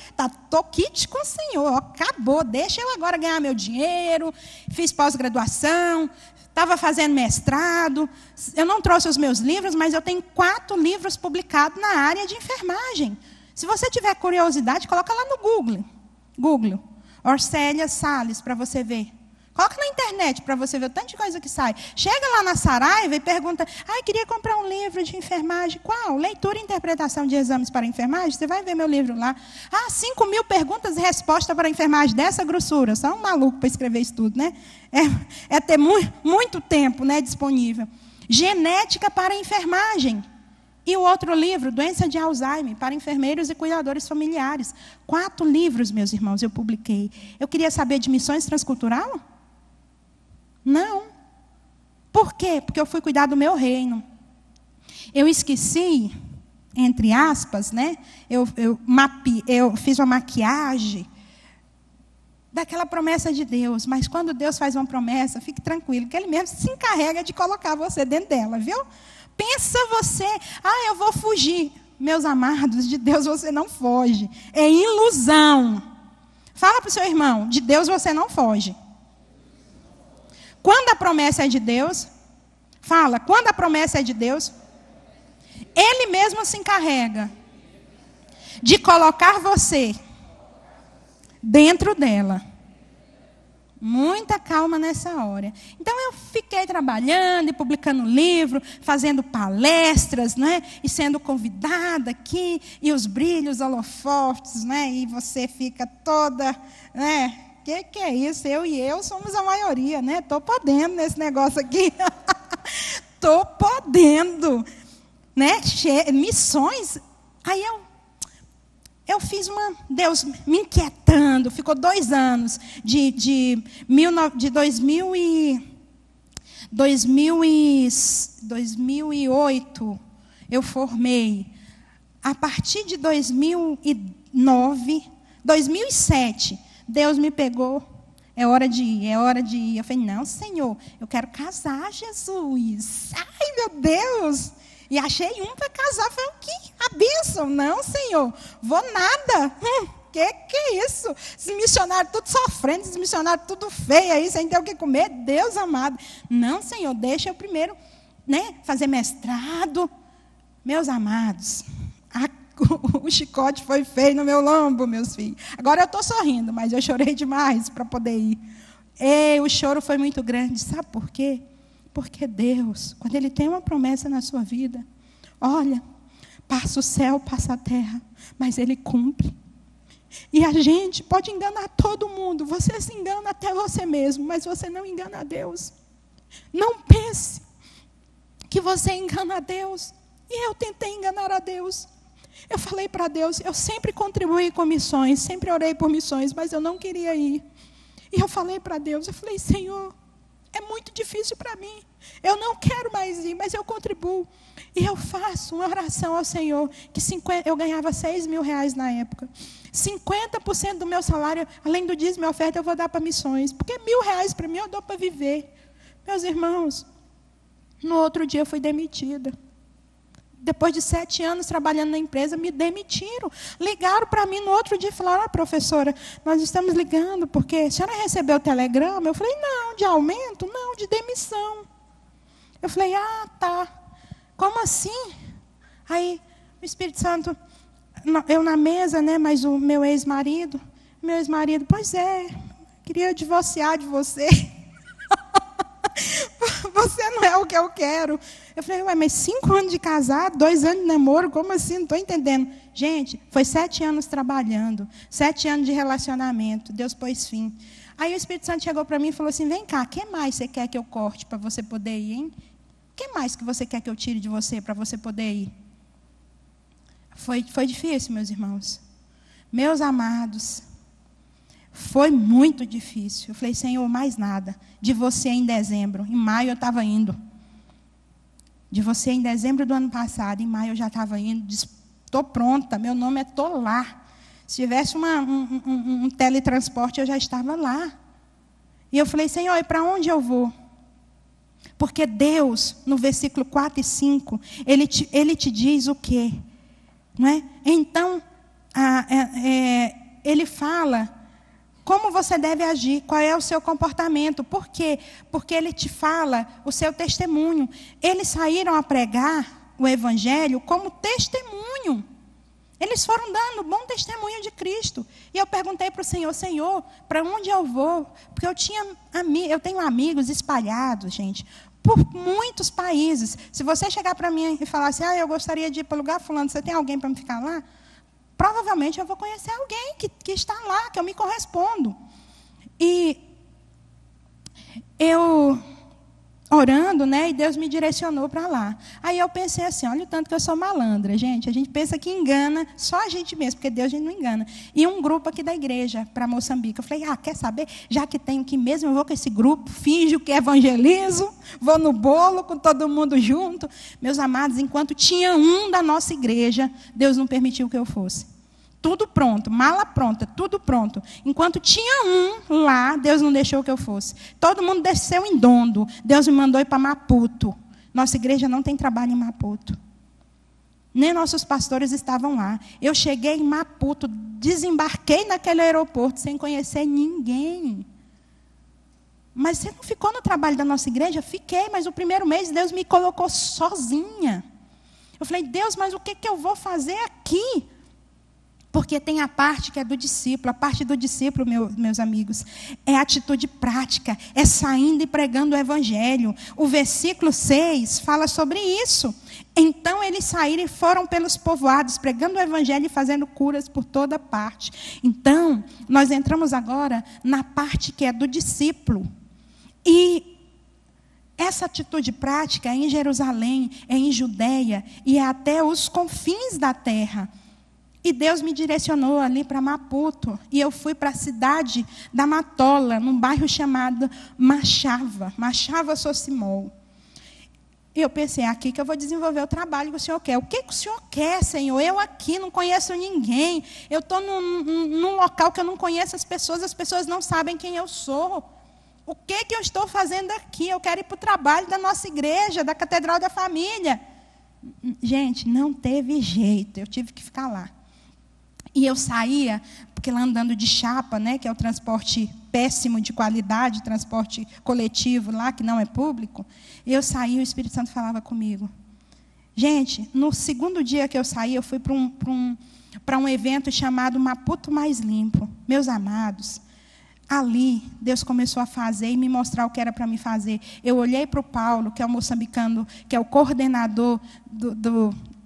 tô quite com o Senhor, acabou, deixa eu agora ganhar meu dinheiro, fiz pós-graduação, estava fazendo mestrado, eu não trouxe os meus livros, mas eu tenho 4 livros publicados na área de enfermagem. Se você tiver curiosidade, coloca lá no Google, Orcélia Salles, para você ver. Coloca na internet para você ver o tanto de coisa que sai. Chega lá na Saraiva e pergunta, queria comprar um livro de enfermagem. Qual? Leitura e interpretação de exames para enfermagem? Você vai ver meu livro lá. 5.000 perguntas e respostas para enfermagem dessa grossura. Só um maluco para escrever isso tudo, né? É ter muito tempo, né, disponível. Genética para enfermagem. E o outro livro, Doença de Alzheimer, para enfermeiros e cuidadores familiares. 4 livros, meus irmãos, eu publiquei. Eu queria saber de missões transcultural? Não. Por quê? Porque eu fui cuidar do meu reino. Eu esqueci, entre aspas, né? Eu fiz uma maquiagem daquela promessa de Deus. Mas quando Deus faz uma promessa, fique tranquilo, que Ele mesmo se encarrega de colocar você dentro dela, viu? Pensa você, eu vou fugir. Meus amados, de Deus você não foge. É ilusão. Fala para o seu irmão, de Deus você não foge. Quando a promessa é de Deus, quando a promessa é de Deus, Ele mesmo se encarrega de colocar você dentro dela. Muita calma nessa hora. Então eu fiquei trabalhando e publicando livro, fazendo palestras, né? E sendo convidada aqui, e os brilhos, holofotes, né? E você fica toda, né? Que é isso? Eu somos a maioria, né? Estou podendo nesse negócio aqui. Estou podendo. Né? Missões. Aí eu fiz Deus me inquietando. Ficou 2 anos. De 2008, eu formei. A partir de 2009, 2007... Deus me pegou, é hora de ir. Eu falei, não, Senhor, eu quero casar, Jesus. Ai, meu Deus. E achei para casar. Falei, o quê? A bênção? Não, Senhor, vou nada. Que é isso? Esses missionários tudo sofrendo, esses missionários tudo feio aí, sem ter o que comer. Deus amado. Não, Senhor, deixa eu primeiro, né, fazer mestrado. Meus amados, o chicote foi feio no meu lombo, meus filhos. Agora eu estou sorrindo, mas eu chorei demais para poder ir. O choro foi muito grande. Sabe por quê? Porque Deus, quando Ele tem uma promessa na sua vida, olha, passa o céu, passa a terra, mas Ele cumpre. E a gente pode enganar todo mundo. Você se engana até você mesmo, mas você não engana a Deus. Não pense que você engana a Deus. E eu tentei enganar a Deus. Eu falei para Deus, eu sempre contribuí com missões, sempre orei por missões, mas eu não queria ir. E eu falei para Deus, eu falei, Senhor, é muito difícil para mim. Eu não quero mais ir, mas eu contribuo. E eu faço uma oração ao Senhor, que eu ganhava R$6.000 na época. 50% do meu salário, além do dízimo e oferta, eu vou dar para missões. Porque R$1.000 para mim eu dou para viver. Meus irmãos, no outro dia eu fui demitida. Depois de 7 anos trabalhando na empresa, me demitiram. Ligaram para mim no outro dia e falaram, professora, nós estamos ligando porque a senhora recebeu o telegrama? Eu falei, não, de aumento? Não, de demissão. Eu falei, tá. Como assim? Aí, o Espírito Santo, eu na mesa, né, mas o meu ex-marido, pois queria divorciar de você. Você não é o que eu quero. Eu falei, mas 5 anos de casado, 2 anos de namoro, como assim? Não estou entendendo. Gente, foi 7 anos trabalhando, 7 anos de relacionamento, Deus pôs fim. Aí o Espírito Santo chegou para mim e falou assim, vem cá, o que mais você quer que eu corte para você poder ir, hein? O que mais que você quer que eu tire de você para você poder ir? Foi difícil, meus irmãos. Meus amados, foi muito difícil. Eu falei, Senhor, mais nada. De você em dezembro. Em maio eu estava indo. De você em dezembro do ano passado. Em maio eu já estava indo. Estou pronta, meu nome é Tô Lá. Se tivesse um teletransporte, eu já estava lá. E eu falei, Senhor, e para onde eu vou? Porque Deus, no versículo 4 e 5, Ele te diz o quê? Não é? Então, Ele fala como você deve agir, qual é o seu comportamento. Por quê? Porque Ele te fala o seu testemunho. Eles saíram a pregar o Evangelho como testemunho. Eles foram dando bom testemunho de Cristo. E eu perguntei para o Senhor, Senhor, para onde eu vou? Porque eu tenho amigos espalhados, gente, por muitos países. Se você chegar para mim e falar assim, eu gostaria de ir para o lugar fulano, você tem alguém para me ficar lá? Provavelmente eu vou conhecer alguém que está lá, que eu me correspondo. E eu orando, né? E Deus me direcionou para lá. Aí eu pensei assim, olha o tanto que eu sou malandra, gente. A gente pensa que engana só a gente mesmo, porque Deus a gente não engana. E um grupo aqui da igreja para Moçambique. Eu falei, quer saber? Já que tenho que mesmo, eu vou com esse grupo, finjo que evangelizo, vou no bolo com todo mundo junto. Meus amados, enquanto tinha um da nossa igreja, Deus não permitiu que eu fosse. Tudo pronto, mala pronta, tudo pronto. Enquanto tinha um lá, Deus não deixou que eu fosse. Todo mundo desceu em Dondo. Deus me mandou ir para Maputo. Nossa igreja não tem trabalho em Maputo. Nem nossos pastores estavam lá. Eu cheguei em Maputo, desembarquei naquele aeroporto sem conhecer ninguém. Mas você não ficou no trabalho da nossa igreja? Fiquei, mas o primeiro mês Deus me colocou sozinha. Eu falei, Deus, mas o que eu vou fazer aqui? Porque tem a parte que é do discípulo. A parte do discípulo, meus amigos, é atitude prática. É saindo e pregando o evangelho. O versículo 6 fala sobre isso. Então eles saíram e foram pelos povoados, pregando o evangelho e fazendo curas por toda parte. Então, nós entramos agora na parte que é do discípulo. E essa atitude prática é em Jerusalém, é em Judeia e é até os confins da terra. E Deus me direcionou ali para Maputo. E eu fui para a cidade da Matola, num bairro chamado Machava Socimol. E eu pensei, aqui que eu vou desenvolver o trabalho que o Senhor quer. O que o Senhor quer, Senhor? Eu aqui não conheço ninguém. Eu estou num local que eu não conheço as pessoas não sabem quem eu sou. O que eu estou fazendo aqui? Eu quero ir para o trabalho da nossa igreja, da Catedral da Família. Gente, não teve jeito, eu tive que ficar lá. E eu saía, porque lá andando de chapa, né, que é o transporte péssimo de qualidade, transporte coletivo lá, que não é público, eu saía e o Espírito Santo falava comigo. Gente, no segundo dia que eu saí, eu fui para um evento chamado Maputo Mais Limpo. Meus amados, ali Deus começou a fazer e me mostrar o que era para me fazer. Eu olhei para o Paulo, que é o moçambicano, que é o coordenador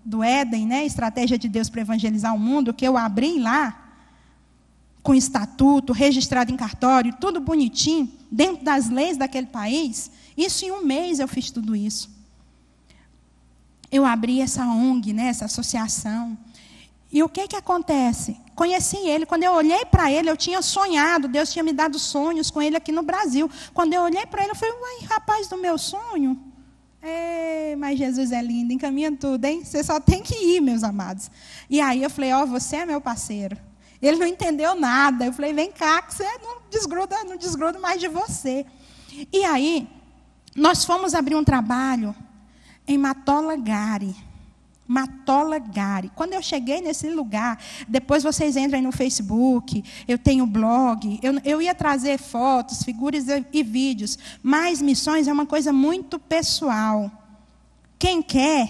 do Éden, né, Estratégia de Deus para Evangelizar o Mundo, que eu abri lá, com estatuto, registrado em cartório, tudo bonitinho, dentro das leis daquele país. Isso em um mês eu fiz tudo isso. Eu abri essa ONG, né, essa associação. E o que acontece? Conheci ele, quando eu olhei para ele, eu tinha sonhado, Deus tinha me dado sonhos com ele aqui no Brasil. Quando eu olhei para ele, eu falei, uai, rapaz do meu sonho... mas Jesus é lindo, encaminha tudo, hein? Você só tem que ir, meus amados. E aí eu falei, você é meu parceiro. Ele não entendeu nada. Eu falei, vem cá, que você não desgruda mais de você. E aí, nós fomos abrir um trabalho em Matola Gari. Quando eu cheguei nesse lugar, depois vocês entram aí no Facebook, eu tenho blog, eu ia trazer fotos, figuras e vídeos, mas missões é uma coisa muito pessoal. Quem quer,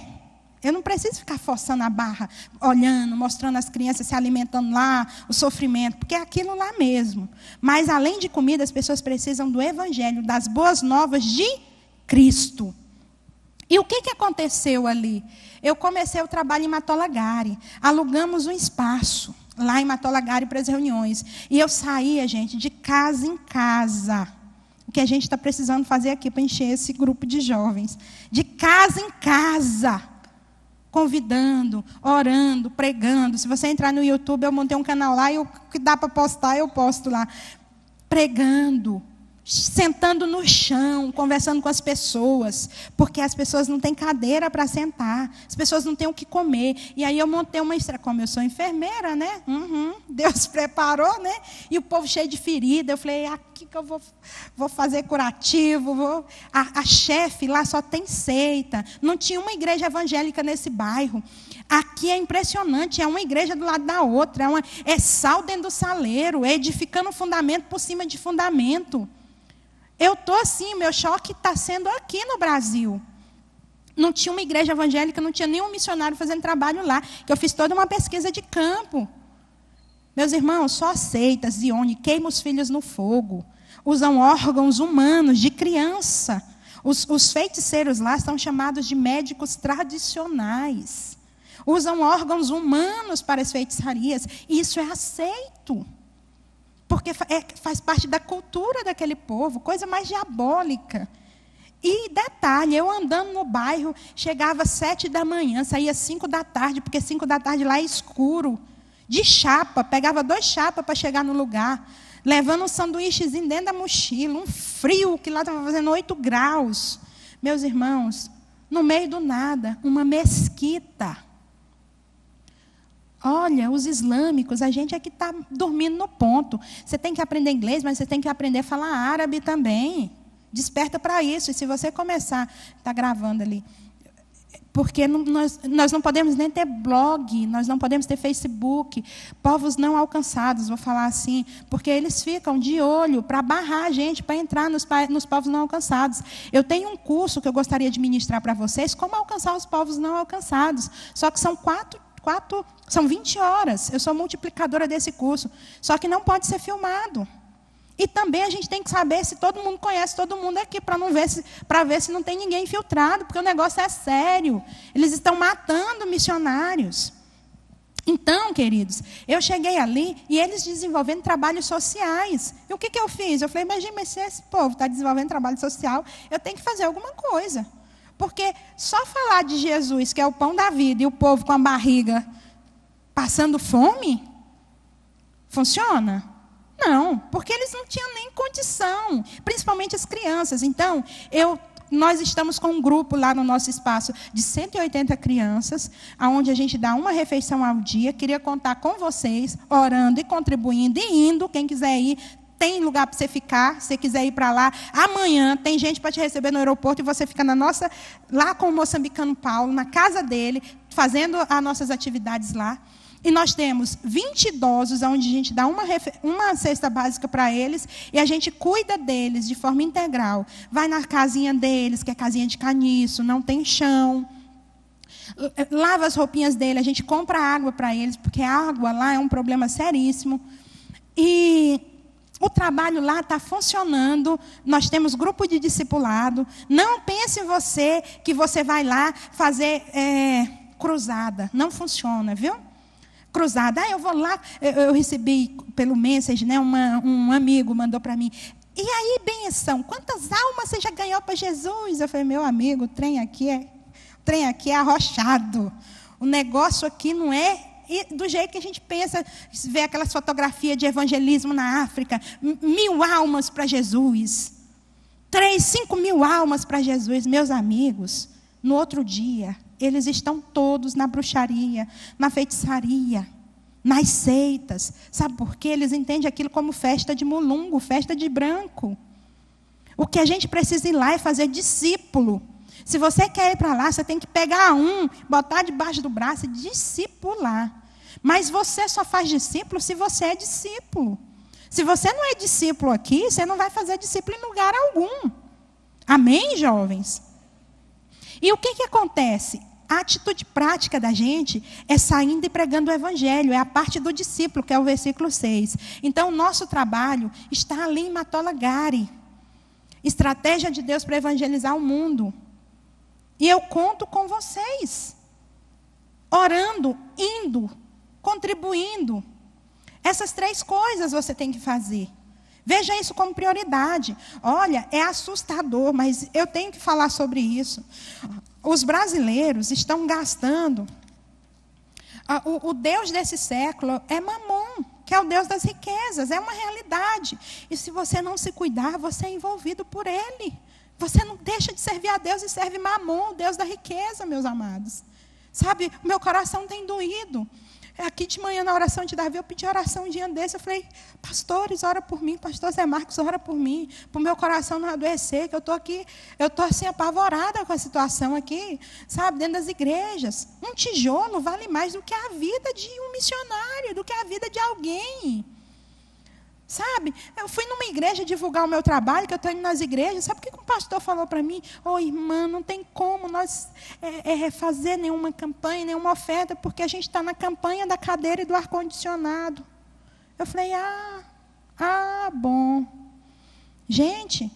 eu não preciso ficar forçando a barra, olhando, mostrando as crianças se alimentando lá, o sofrimento, porque é aquilo lá mesmo. Mas além de comida, as pessoas precisam do evangelho, das boas novas de Cristo. E o que aconteceu ali? Eu comecei o trabalho em Matola Gari. Alugamos um espaço lá em Matola Gari para as reuniões. E eu saía, gente, de casa em casa. O que a gente está precisando fazer aqui para encher esse grupo de jovens. De casa em casa. convidando, orando, pregando. Se você entrar no YouTube, eu montei um canal lá e o que dá para postar, eu posto lá. Pregando, sentando no chão, conversando com as pessoas, porque as pessoas não têm cadeira para sentar, as pessoas não têm o que comer. E aí eu montei uma estratégia, como eu sou enfermeira, né? Deus preparou, né? E o povo cheio de ferida, eu falei, aqui que eu vou fazer curativo. A chefe lá só tem seita, não tinha uma igreja evangélica nesse bairro. Aqui é impressionante, é uma igreja do lado da outra, é sal dentro do saleiro, é edificando fundamento por cima de fundamento. Eu estou assim, meu choque está sendo aqui no Brasil. Não tinha uma igreja evangélica, não tinha nenhum missionário fazendo trabalho lá, que eu fiz toda uma pesquisa de campo. Meus irmãos, só seitas, Zione, queima os filhos no fogo, usam órgãos humanos de criança. Os feiticeiros lá são chamados de médicos tradicionais. Usam órgãos humanos para as feitiçarias, e isso é aceito. Porque faz parte da cultura daquele povo, coisa mais diabólica. E detalhe, eu andando no bairro, chegava às 7 da manhã, saía às 5 da tarde, porque 5 da tarde lá é escuro. De chapa, pegava 2 chapas para chegar no lugar, levando um sanduíchezinho dentro da mochila, um frio que lá estava fazendo 8 graus. Meus irmãos, no meio do nada, uma mesquita. Olha, os islâmicos, a gente é que está dormindo no ponto. Você tem que aprender inglês, mas você tem que aprender a falar árabe também. Desperta para isso. E se você começar, está gravando ali, porque nós não podemos nem ter blog, nós não podemos ter Facebook. Povos não alcançados, vou falar assim, porque eles ficam de olho para barrar a gente, para entrar nos povos não alcançados. Eu tenho um curso que eu gostaria de ministrar para vocês, como alcançar os povos não alcançados. Só que são são 20 horas, eu sou multiplicadora desse curso, só que não pode ser filmado. E também a gente tem que saber se todo mundo conhece todo mundo aqui, para ver se não tem ninguém infiltrado, porque o negócio é sério. Eles estão matando missionários. Então, queridos, eu cheguei ali e eles desenvolvendo trabalhos sociais. E o que eu fiz? Eu falei, imagina, mas se esse povo está desenvolvendo trabalho social, eu tenho que fazer alguma coisa. Porque só falar de Jesus, que é o pão da vida, e o povo com a barriga passando fome, funciona? Não, porque eles não tinham nem condição, principalmente as crianças. Então, nós estamos com um grupo lá no nosso espaço de 180 crianças, onde a gente dá uma refeição ao dia. Queria contar com vocês, orando e contribuindo e indo, quem quiser ir. Tem lugar para você ficar, se você quiser ir para lá. Amanhã tem gente para te receber no aeroporto e você fica lá com o moçambicano Paulo, na casa dele, fazendo as nossas atividades lá. E nós temos 20 idosos, onde a gente dá uma cesta básica para eles, e a gente cuida deles de forma integral. Vai na casinha deles, que é casinha de caniço, não tem chão. Lava as roupinhas dele, a gente compra água para eles, porque a água lá é um problema seríssimo. E o trabalho lá está funcionando, nós temos grupo de discipulado. Não pense você que você vai lá fazer cruzada. Não funciona, viu? Cruzada, eu vou lá, eu recebi pelo message, né, um amigo mandou para mim. E aí, benção, quantas almas você já ganhou para Jesus? Eu falei, meu amigo, o trem aqui é arrochado. O negócio aqui não é do jeito que a gente pensa, vê aquelas fotografias de evangelismo na África, 1000 almas para Jesus, 5 mil almas para Jesus. Meus amigos, no outro dia, eles estão todos na bruxaria, na feitiçaria, nas seitas. Sabe por quê? Eles entendem aquilo como festa de mulungo, festa de branco. O que a gente precisa ir lá é fazer discípulo. Se você quer ir para lá, você tem que pegar botar debaixo do braço e discipular. Mas você só faz discípulo se você é discípulo. Se você não é discípulo aqui, você não vai fazer discípulo em lugar algum. Amém, jovens? E o que acontece? A atitude prática da gente é saindo e pregando o evangelho. É a parte do discípulo, que é o versículo 6. Então, o nosso trabalho está ali em Matola Gari. Estratégia de Deus para evangelizar o mundo. E eu conto com vocês. Orando, indo, contribuindo. Essas 3 coisas você tem que fazer. Veja isso como prioridade. Olha, é assustador, mas eu tenho que falar sobre isso. os brasileiros estão gastando. O Deus desse século é Mamon, que é o Deus das riquezas, é uma realidade. E se você não se cuidar, você é envolvido por ele. Você não deixa de servir a Deus e serve Mamon, o Deus da riqueza, meus amados. Sabe, o meu coração tem doído. Aqui de manhã, na oração de Davi, eu pedi oração um dia desse. Eu falei, pastores, ora por mim. Pastor Zé Marcos, ora por mim. Para o meu coração não adoecer, que eu estou aqui, eu estou assim apavorada com a situação aqui, sabe, dentro das igrejas. Um tijolo vale mais do que a vida de um missionário, do que a vida de alguém. Sabe, eu fui numa igreja divulgar o meu trabalho, que eu estou indo nas igrejas. Sabe o que o pastor falou para mim? Irmã, não tem como nós fazer nenhuma campanha, nenhuma oferta, porque a gente está na campanha da cadeira e do ar-condicionado. Eu falei, bom. Gente,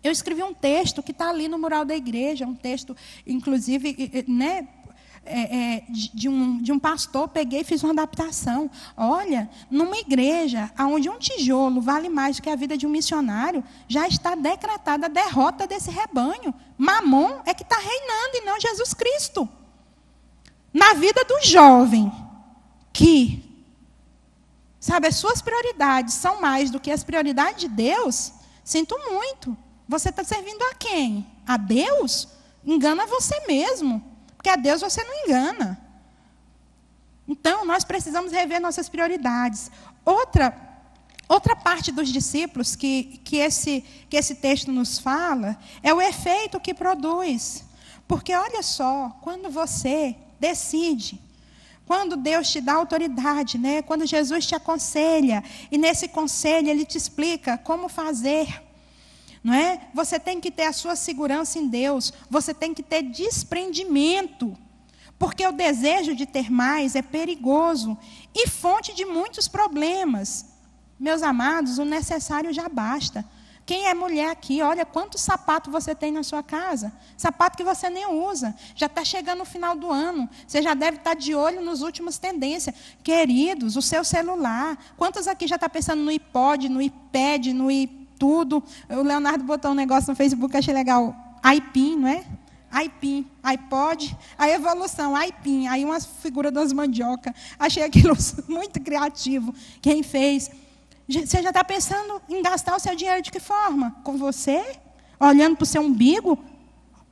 eu escrevi um texto que está ali no mural da igreja, um texto, inclusive, né, de um pastor, peguei e fiz uma adaptação. Olha, numa igreja onde um tijolo vale mais do que a vida de um missionário, já está decretada a derrota desse rebanho. Mamon é que está reinando e não Jesus Cristo. Na vida do jovem que, sabe, as suas prioridades são mais do que as prioridades de Deus, sinto muito. Você está servindo a quem? A Deus? Engana você mesmo. Porque a Deus você não engana. Então, nós precisamos rever nossas prioridades. Outra parte dos discípulos que esse texto nos fala é o efeito que produz. Porque, olha só, quando você decide, quando Deus te dá autoridade, né? Quando Jesus te aconselha, e nesse conselho Ele te explica como fazer, não é? Você tem que ter a sua segurança em Deus. Você tem que ter desprendimento. Porque o desejo de ter mais é perigoso e fonte de muitos problemas. Meus amados, o necessário já basta. Quem é mulher aqui, olha quanto sapato você tem na sua casa. Sapato que você nem usa. Já está chegando o final do ano. Você já deve estar de olho nas últimas tendências. Queridos, o seu celular. Quantos aqui já estão pensando no iPod, no iPad, no tudo? O Leonardo botou um negócio no Facebook, achei legal. iPin, não é? iPin, iPod, a evolução, iPin. Aí uma figura das mandioca. Achei aquilo muito criativo. Quem fez? Você já está pensando em gastar o seu dinheiro de que forma? Com você? Olhando para o seu umbigo?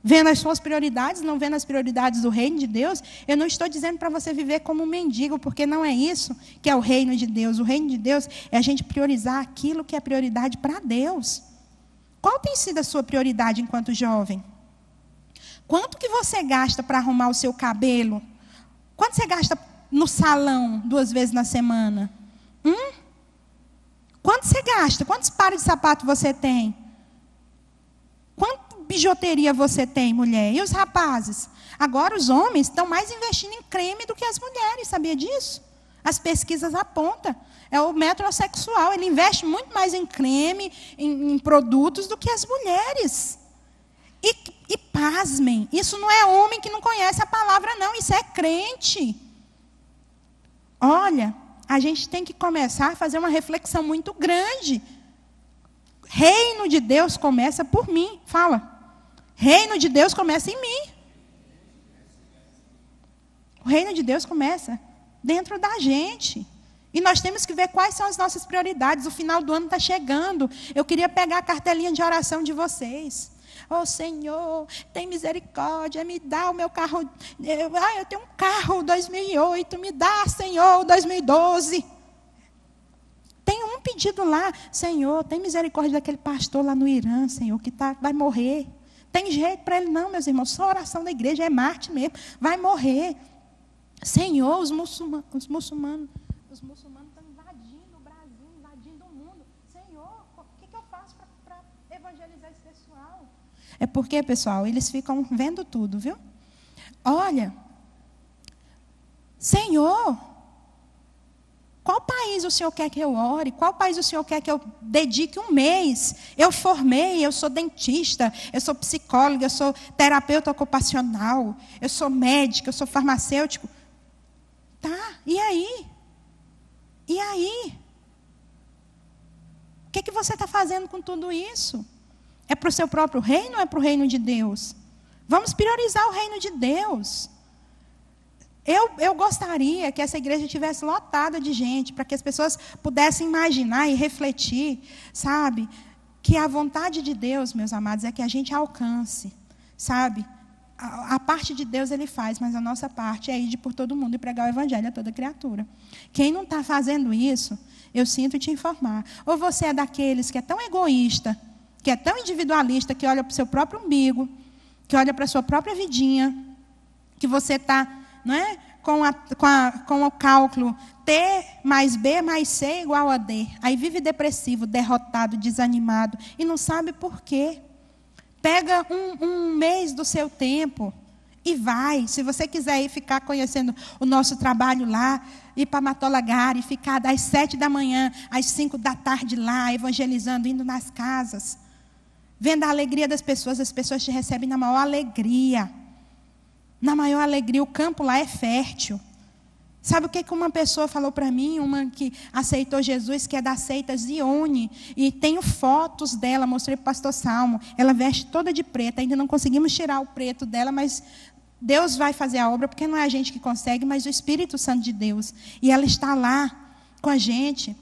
Vendo as suas prioridades, não vendo as prioridades do reino de Deus? Eu não estou dizendo para você viver como um mendigo, porque não é isso que é o reino de Deus. O reino de Deus é a gente priorizar aquilo que é prioridade para Deus. Qual tem sido a sua prioridade enquanto jovem? Quanto que você gasta para arrumar o seu cabelo? Quanto você gasta no salão 2 vezes na semana? Quanto você gasta? Quantos pares de sapato você tem? Quanto bijuteria você tem, mulher? E os rapazes? Agora os homens estão mais investindo em creme do que as mulheres, sabia disso? As pesquisas apontam. É o metrosexual, ele investe muito mais em creme, em produtos, do que as mulheres. E pasmem, isso não é homem que não conhece a palavra, não, isso é crente. Olha, a gente tem que começar a fazer uma reflexão muito grande. Reino de Deus começa por mim. Fala. Reino de Deus começa em mim. O reino de Deus começa dentro da gente. E nós temos que ver quais são as nossas prioridades. O final do ano está chegando. Eu queria pegar a cartelinha de oração de vocês. Senhor, tem misericórdia, me dá o meu carro. Eu tenho um carro 2008, me dá, Senhor, 2012. Tem um pedido lá, Senhor, tem misericórdia daquele pastor lá no Irã, Senhor, que vai morrer. Tem jeito para ele não, meus irmãos, só oração da igreja, é Marte mesmo, vai morrer. Senhor, os muçulmanos estão invadindo o Brasil, invadindo o mundo. Senhor, o que eu faço para evangelizar esse pessoal? É porque, pessoal, eles ficam vendo tudo, viu? Olha, Senhor, qual país o Senhor quer que eu ore? Qual país o Senhor quer que eu dedique um mês? Eu formei, eu sou dentista, eu sou psicóloga, eu sou terapeuta ocupacional, eu sou médica, eu sou farmacêutico. Tá, e aí? E aí? O que você está fazendo com tudo isso? É para o seu próprio reino ou é para o reino de Deus? Vamos priorizar o reino de Deus. Eu gostaria que essa igreja estivesse lotada de gente, para que as pessoas pudessem imaginar e refletir, sabe? Que a vontade de Deus, meus amados, é que a gente alcance, sabe? A parte de Deus Ele faz, mas a nossa parte é ir por todo mundo e pregar o evangelho a toda criatura. Quem não está fazendo isso, eu sinto te informar. Ou você é daqueles que é tão egoísta, que é tão individualista, que olha para o seu próprio umbigo, que olha para a sua própria vidinha, que você está, não é, com o cálculo T mais B mais C igual a D. Aí vive depressivo, derrotado, desanimado, e não sabe por quê. Pega um mês do seu tempo e vai. Se você quiser ir ficar conhecendo o nosso trabalho lá, ir para Matolagara e ficar das 7 da manhã às 5 da tarde lá, evangelizando, indo nas casas, vendo a alegria das pessoas, as pessoas te recebem na maior alegria. Na maior alegria, o campo lá é fértil. Sabe o que uma pessoa falou para mim? Uma que aceitou Jesus, que é da seita Zione. E tenho fotos dela, mostrei para o pastor Salmo. Ela veste toda de preto. Ainda não conseguimos tirar o preto dela, mas Deus vai fazer a obra, porque não é a gente que consegue, mas o Espírito Santo de Deus. E ela está lá com a gente.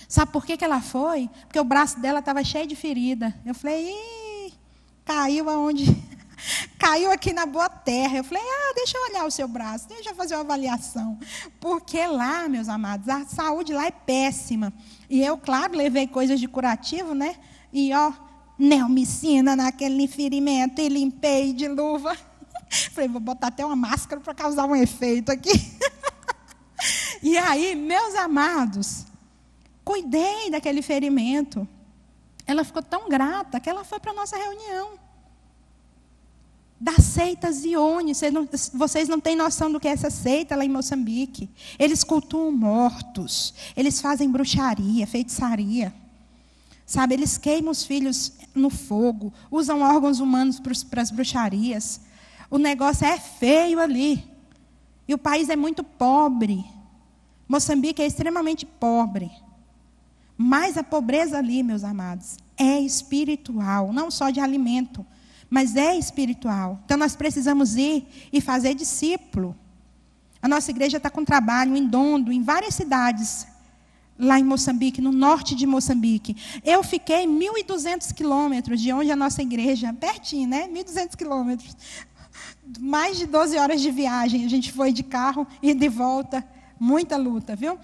Sabe por que ela foi? Porque o braço dela estava cheio de ferida. Eu falei, caiu aonde? Caiu aqui na boa terra. Eu falei, deixa eu olhar o seu braço, deixa eu fazer uma avaliação. Porque lá, meus amados, a saúde lá é péssima. E eu, claro, levei coisas de curativo, né? E, neomicina naquele ferimento, e limpei de luva. Falei, vou botar até uma máscara para causar um efeito aqui. E aí, meus amados, cuidei daquele ferimento. Ela ficou tão grata que ela foi para a nossa reunião. Da seita Zione. Vocês não têm noção do que é essa seita lá em Moçambique. Eles cultuam mortos. Eles fazem bruxaria, feitiçaria. Sabe, eles queimam os filhos no fogo. Usam órgãos humanos para as bruxarias. O negócio é feio ali. E o país é muito pobre. Moçambique é extremamente pobre. Mas a pobreza ali, meus amados, é espiritual. Não só de alimento, mas é espiritual. Então, nós precisamos ir e fazer discípulo. A nossa igreja está com trabalho em Dondo, em várias cidades, lá em Moçambique, no norte de Moçambique. Eu fiquei 1.200 quilômetros de onde a nossa igreja, pertinho, né? 1.200 quilômetros. Mais de 12 horas de viagem. A gente foi de carro e de volta. Muita luta, viu?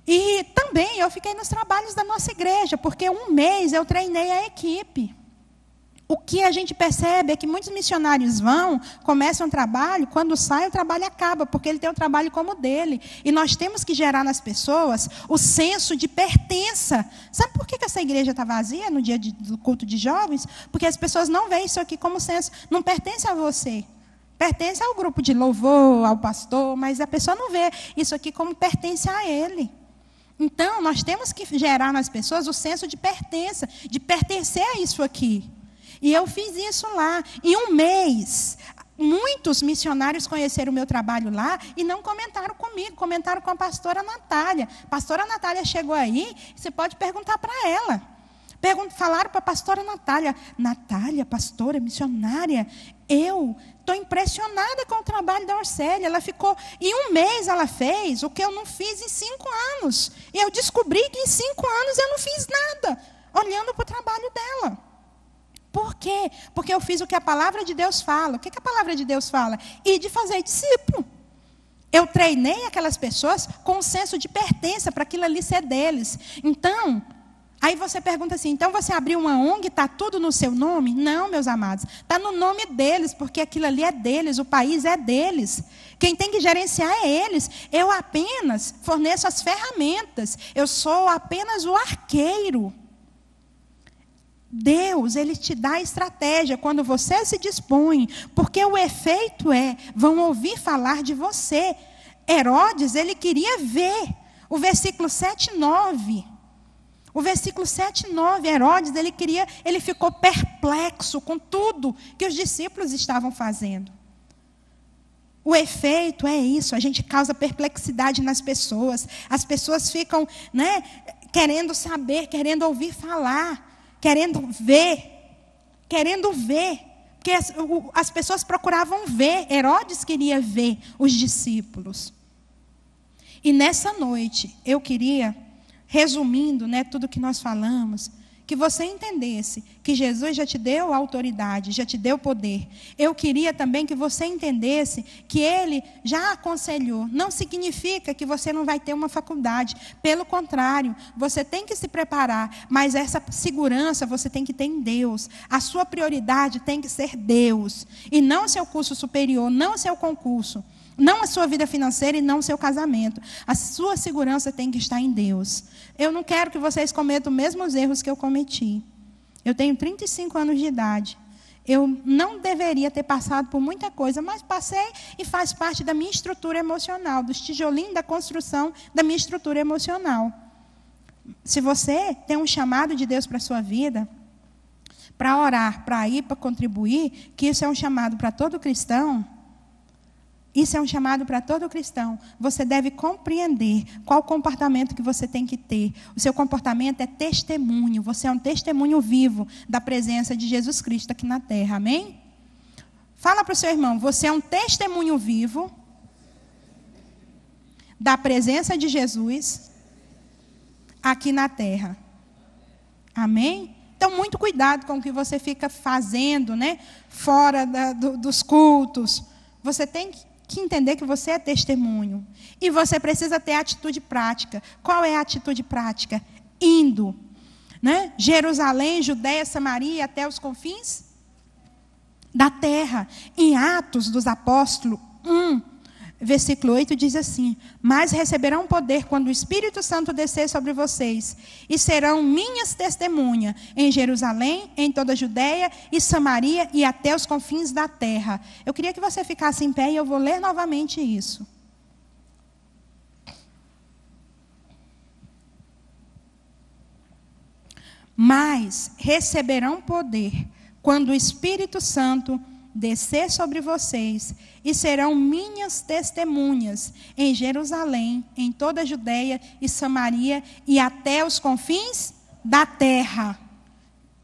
E também eu fiquei nos trabalhos da nossa igreja, porque um mês eu treinei a equipe. O que a gente percebe é que muitos missionários começam um trabalho, quando saem o trabalho acaba, porque ele tem um trabalho como o dele. E nós temos que gerar nas pessoas o senso de pertença. Sabe por que essa igreja está vazia no dia do culto de jovens? Porque as pessoas não veem isso aqui como senso, não pertence a você. Pertence ao grupo de louvor, ao pastor, mas a pessoa não vê isso aqui como pertence a ele. Então, nós temos que gerar nas pessoas o senso de pertença, de pertencer a isso aqui. E eu fiz isso lá. Em um mês, muitos missionários conheceram o meu trabalho lá e não comentaram comigo, comentaram com a pastora Natália. A pastora Natália chegou aí, você pode perguntar para ela. Falaram para a pastora Natália, pastora, missionária, eu estou impressionada com o trabalho da Orcélia. Ela ficou, em um mês ela fez o que eu não fiz em 5 anos. E eu descobri que em 5 anos eu não fiz nada, olhando para o trabalho dela. Por quê? Porque eu fiz o que a palavra de Deus fala. O que a palavra de Deus fala? E de fazer discípulo. Eu treinei aquelas pessoas com um senso de pertença para aquilo ali ser deles. Então, aí você pergunta assim, então você abriu uma ONG, está tudo no seu nome? Não, meus amados. Está no nome deles, porque aquilo ali é deles, o país é deles. Quem tem que gerenciar é eles. Eu apenas forneço as ferramentas. Eu sou apenas o arqueiro. Deus, Ele te dá a estratégia quando você se dispõe, porque o efeito vão ouvir falar de você. Herodes, ele queria ver o versículo 7 e 9. O versículo 7 e 9, Herodes, ele ficou perplexo com tudo que os discípulos estavam fazendo. O efeito é isso, a gente causa perplexidade nas pessoas. As pessoas ficam, querendo saber, querendo ouvir falar. Querendo ver, Porque as pessoas procuravam ver, Herodes queria ver os discípulos. E nessa noite, eu queria, resumindo, né, tudo que nós falamos, que você entendesse que Jesus já te deu autoridade, já te deu poder. Eu queria também que você entendesse que Ele já aconselhou. Não significa que você não vai ter uma faculdade. Pelo contrário, você tem que se preparar. Mas essa segurança você tem que ter em Deus. A sua prioridade tem que ser Deus. E não seu curso superior, não seu concurso. Não a sua vida financeira e não o seu casamento. A sua segurança tem que estar em Deus. Eu não quero que vocês cometam os mesmos erros que eu cometi. Eu tenho 35 anos de idade. Eu não deveria ter passado por muita coisa, mas passei e faz parte da minha estrutura emocional, dos tijolinhos da construção da minha estrutura emocional. Se você tem um chamado de Deus para a sua vida, para orar, para ir, para contribuir, que isso é um chamado para todo cristão. Isso é um chamado para todo cristão. Você deve compreender qual comportamento que você tem que ter. O seu comportamento é testemunho. Você é um testemunho vivo da presença de Jesus Cristo aqui na terra. Amém? Fala para o seu irmão, você é um testemunho vivo da presença de Jesus aqui na terra. Amém? Então, muito cuidado com o que você fica fazendo, né? Fora dos cultos. Você tem que entender que você é testemunho. E você precisa ter atitude prática. Qual é a atitude prática? Indo. Né? Jerusalém, Judeia, Samaria, até os confins da terra. Em Atos dos Apóstolos 1, versículo 8, diz assim: mas receberão poder quando o Espírito Santo descer sobre vocês, e serão minhas testemunhas em Jerusalém, em toda a Judeia e Samaria e até os confins da terra. Eu queria que você ficasse em pé e eu vou ler novamente isso. Mas receberão poder quando o Espírito Santo descer sobre vocês, e serão minhas testemunhas em Jerusalém, em toda a Judeia e Samaria e até os confins da terra.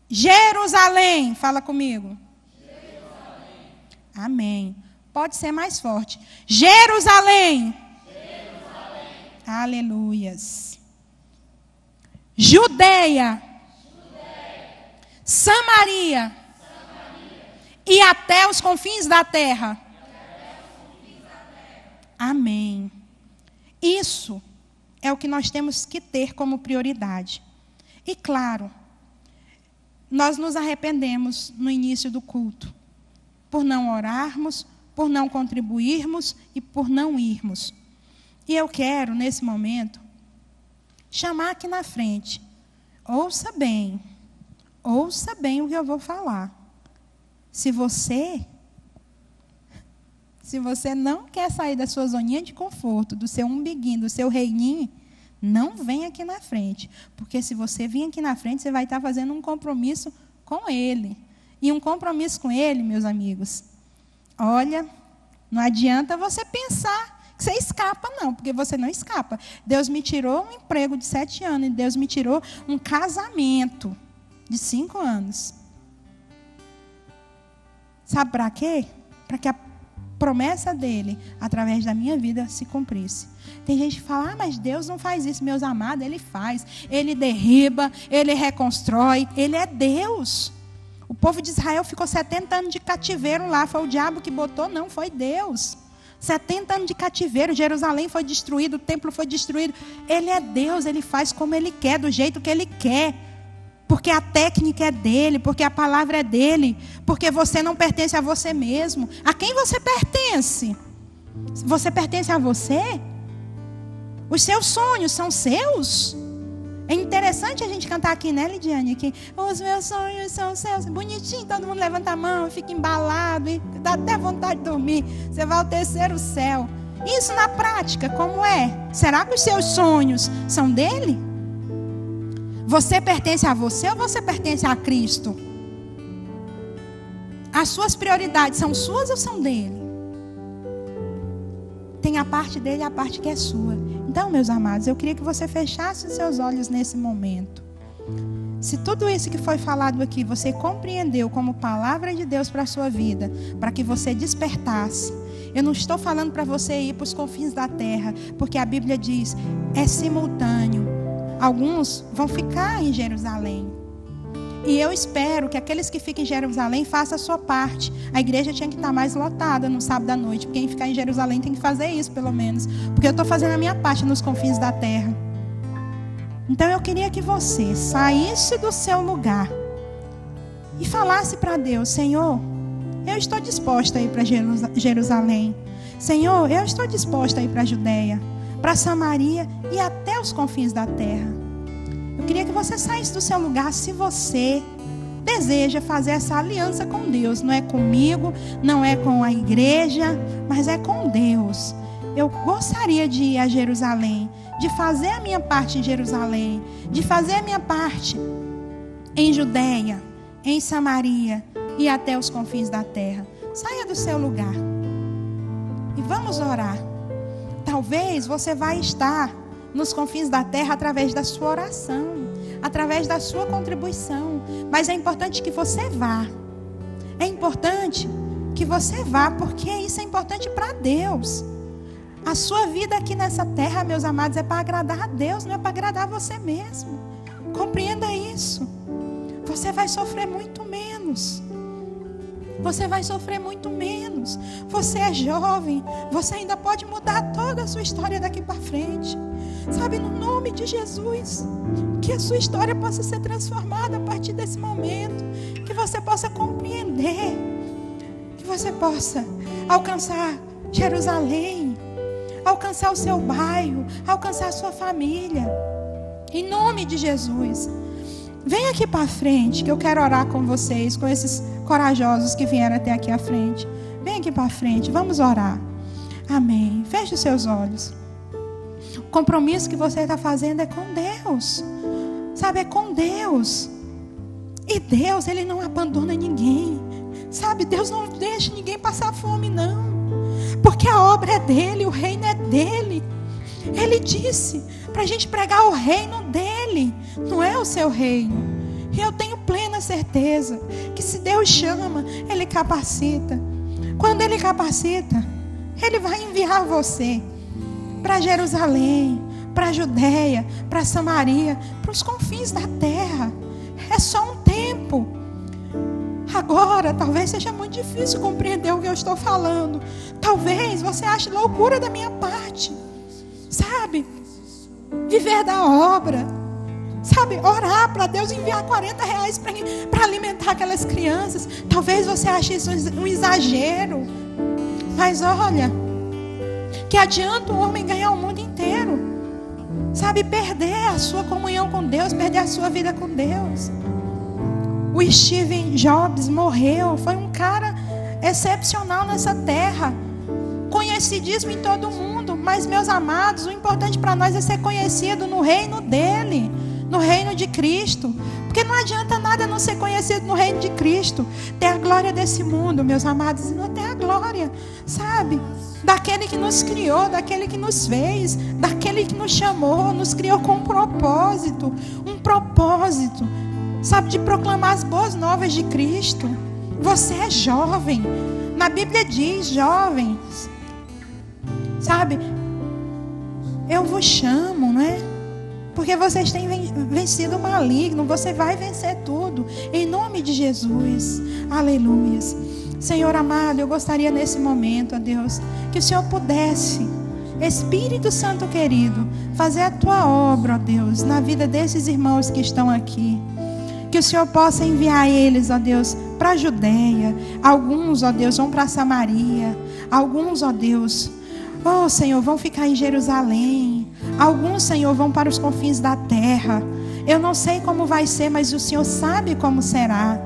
Jerusalém, fala comigo. Jerusalém. Amém. Pode ser mais forte. Jerusalém. Jerusalém. Aleluias. Judeia. Samaria. E até os confins da terra. Amém. Isso é o que nós temos que ter como prioridade. E claro, nós nos arrependemos no início do culto, por não orarmos, por não contribuirmos e por não irmos. E eu quero, nesse momento, chamar aqui na frente. Ouça bem o que eu vou falar. Se você não quer sair da sua zoninha de conforto, do seu umbiguinho, do seu reininho, não vem aqui na frente. Porque se você vir aqui na frente, você vai estar fazendo um compromisso com Ele. E um compromisso com Ele, meus amigos, olha, não adianta você pensar que você escapa, não, porque você não escapa. Deus me tirou um emprego de 7 anos, e Deus me tirou um casamento de 5 anos. Sabe para quê? Para que a promessa dele, através da minha vida, se cumprisse. Tem gente que fala, mas Deus não faz isso, meus amados. Ele faz. Ele derriba, ele reconstrói. Ele é Deus. O povo de Israel ficou 70 anos de cativeiro lá. Foi o diabo que botou? Não, foi Deus. 70 anos de cativeiro. Jerusalém foi destruído, o templo foi destruído. Ele é Deus, ele faz como ele quer, do jeito que ele quer. Porque a técnica é dele, porque a palavra é dele, porque você não pertence a você mesmo. A quem você pertence? Você pertence a você? Os seus sonhos são seus? É interessante a gente cantar aqui, né, Lidiane? Que os meus sonhos são seus. Bonitinho, todo mundo levanta a mão, fica embalado, e dá até vontade de dormir. Você vai ao terceiro céu. Isso na prática, como é? Será que os seus sonhos são dele? Você pertence a você ou você pertence a Cristo? As suas prioridades são suas ou são dele? Tem a parte dele e a parte que é sua. Então, meus amados, eu queria que você fechasse os seus olhos nesse momento. Se tudo isso que foi falado aqui você compreendeu como palavra de Deus para a sua vida, para que você despertasse, eu não estou falando para você ir para os confins da terra, porque a Bíblia diz, é simultâneo. Alguns vão ficar em Jerusalém. E eu espero que aqueles que ficam em Jerusalém façam a sua parte. A igreja tinha que estar mais lotada no sábado à noite. Quem ficar em Jerusalém tem que fazer isso, pelo menos. Porque eu estou fazendo a minha parte nos confins da terra. Então eu queria que você saísse do seu lugar e falasse para Deus, Senhor, eu estou disposta a ir para Jerusalém. Senhor, eu estou disposta a ir para a Judeia, para Samaria e até os confins da terra. Eu queria que você saísse do seu lugar se você deseja fazer essa aliança com Deus. Não é comigo, não é com a igreja, mas é com Deus. Eu gostaria de ir a Jerusalém, de fazer a minha parte em Jerusalém, de fazer a minha parte em Judeia, em Samaria e até os confins da terra. Saia do seu lugar e vamos orar. Talvez você vai estar nos confins da terra através da sua oração, através da sua contribuição, mas é importante que você vá. É importante que você vá, porque isso é importante para Deus. A sua vida aqui nessa terra, meus amados, é para agradar a Deus, não é para agradar você mesmo. Compreenda isso. Você vai sofrer muito menos. Você vai sofrer muito menos. Você é jovem, você ainda pode mudar toda a sua história daqui para frente. Sabe, no nome de Jesus, que a sua história possa ser transformada a partir desse momento. Que você possa compreender, que você possa alcançar Jerusalém, alcançar o seu bairro, alcançar a sua família. Em nome de Jesus. Vem aqui para frente, que eu quero orar com vocês, com esses corajosos que vieram até aqui à frente. Vem aqui para frente, vamos orar. Amém. Feche os seus olhos. O compromisso que você está fazendo é com Deus. Sabe, é com Deus. E Deus, Ele não abandona ninguém. Sabe, Deus não deixa ninguém passar fome, não. Porque a obra é dEle, o reino é dEle. Ele disse para a gente pregar o reino dEle, não é o seu reino. E eu tenho plena certeza que se Deus chama, Ele capacita. Quando Ele capacita, Ele vai enviar você para Jerusalém, para a Judeia, para Samaria, para os confins da terra. É só um tempo. Agora, talvez seja muito difícil compreender o que eu estou falando. Talvez você ache loucura da minha parte. Sabe? Viver da obra. Sabe? Orar para Deus enviar R$40 para alimentar aquelas crianças. Talvez você ache isso um exagero. Mas olha, que adianta o homem ganhar o mundo inteiro? Sabe? Perder a sua comunhão com Deus, perder a sua vida com Deus. O Steve Jobs morreu. Foi um cara excepcional nessa terra. Conhecidíssimo em todo o mundo. Mas, meus amados, o importante para nós é ser conhecido no reino dele, no reino de Cristo. Porque não adianta nada não ser conhecido no reino de Cristo, ter a glória desse mundo, meus amados, e não ter a glória, sabe? Daquele que nos criou, daquele que nos fez, daquele que nos chamou, nos criou com um propósito, sabe, de proclamar as boas novas de Cristo. Você é jovem. Na Bíblia diz, jovens, sabe, eu vos chamo, não é? Porque vocês têm vencido o maligno. Você vai vencer tudo, em nome de Jesus. Aleluias. Senhor amado, eu gostaria nesse momento, ó Deus, que o Senhor pudesse, Espírito Santo querido, fazer a tua obra, ó Deus, na vida desses irmãos que estão aqui. Que o Senhor possa enviar eles, ó Deus, para a Judeia. Alguns, ó Deus, vão para Samaria. Alguns, ó Deus, oh Senhor, vão ficar em Jerusalém. Alguns, Senhor, vão para os confins da terra. Eu não sei como vai ser, mas o Senhor sabe como será.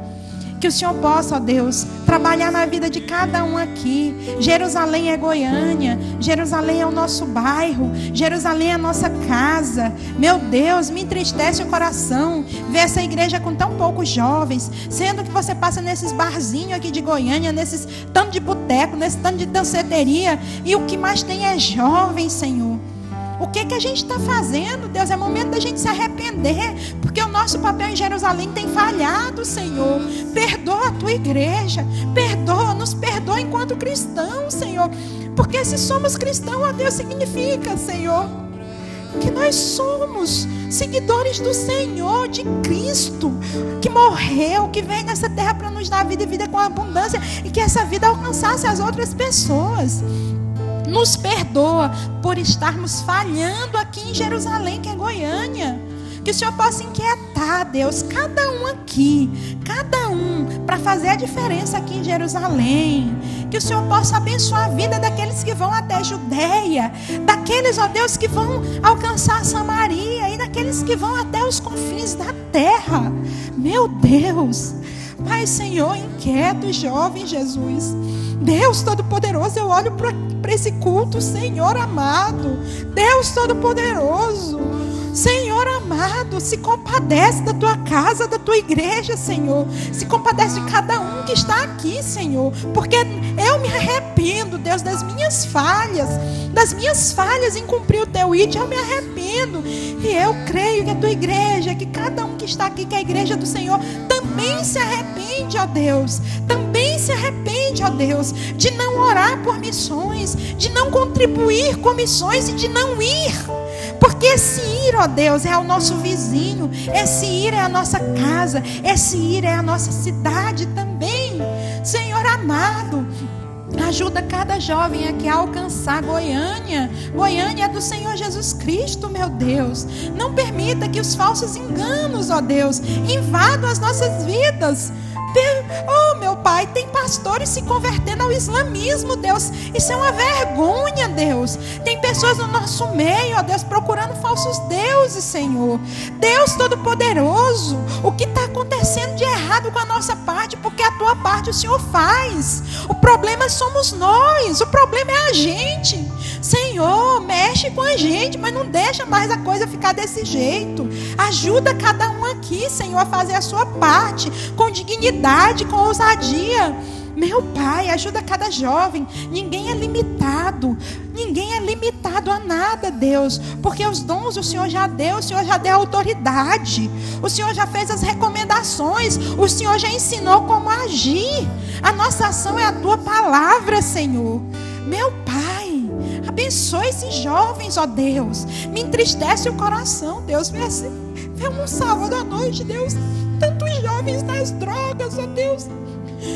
Que o Senhor possa, ó Deus, trabalhar na vida de cada um aqui. Jerusalém é Goiânia. Jerusalém é o nosso bairro. Jerusalém é a nossa casa. Meu Deus, me entristece o coração ver essa igreja com tão poucos jovens. Sendo que você passa nesses barzinhos aqui de Goiânia, nesses tanto de boteco, nesse tanto de danceteria. E o que mais tem é jovem, Senhor. O que a gente está fazendo, Deus? É momento da gente se arrepender. Porque o nosso nosso papel em Jerusalém tem falhado, Senhor. Perdoa a tua igreja, nos perdoa enquanto cristãos, Senhor. Porque se somos cristãos, ó Deus, significa, Senhor, que nós somos seguidores do Senhor, de Cristo, que morreu, que veio nessa terra para nos dar vida e vida com abundância, e que essa vida alcançasse as outras pessoas. Nos perdoa por estarmos falhando aqui em Jerusalém, que é Goiânia. Que o Senhor possa inquietar, Deus, cada um aqui, para fazer a diferença aqui em Jerusalém. Que o Senhor possa abençoar a vida daqueles que vão até Judeia, daqueles, ó Deus, que vão alcançar Samaria e daqueles que vão até os confins da terra. Meu Deus, Pai, Senhor, inquieta os jovens, Jesus. Deus Todo-Poderoso, eu olho para esse culto, Senhor amado. Deus Todo-Poderoso, Senhor amado, se compadece da tua casa, da tua igreja, Senhor. Se compadece de cada um que está aqui, Senhor. Porque eu me arrependo, Deus, das minhas falhas em cumprir o teu ID, eu me arrependo. E eu creio que a tua igreja, que cada um que está aqui, que é a igreja do Senhor, também se arrepende, ó Deus. Também se arrepende, ó Deus, de não orar por missões, de não contribuir com missões e de não ir. Porque esse ir, ó Deus, é o nosso vizinho, esse ir é a nossa casa, esse ir é a nossa cidade também. Senhor amado, ajuda cada jovem aqui a alcançar Goiânia. Goiânia é do Senhor Jesus Cristo, meu Deus. Não permita que os falsos enganos, ó Deus, invadam as nossas vidas. Oh, meu Pai, tem pastores se convertendo ao islamismo, Deus. Isso é uma vergonha, Deus. Tem pessoas no nosso meio, ó Deus, procurando falsos deuses, Senhor. Deus Todo-Poderoso, o que está acontecendo de errado com a nossa parte? Porque a tua parte o Senhor faz. O problema somos nós, o problema é a gente. Senhor, mexe com a gente, mas não deixa mais a coisa ficar desse jeito. Ajuda cada um aqui, Senhor, a fazer a sua parte com dignidade, com ousadia. Meu Pai, ajuda cada jovem. Ninguém é limitado a nada, Deus, porque os dons o Senhor já deu, o Senhor já deu autoridade, o Senhor já fez as recomendações, o Senhor já ensinou como agir. A nossa ação é a tua palavra, Senhor. Meu Pai, abençoe esses jovens, ó Deus. Me entristece o coração, Deus. Vê um sábado à noite, Deus, tantos jovens nas drogas, ó Deus.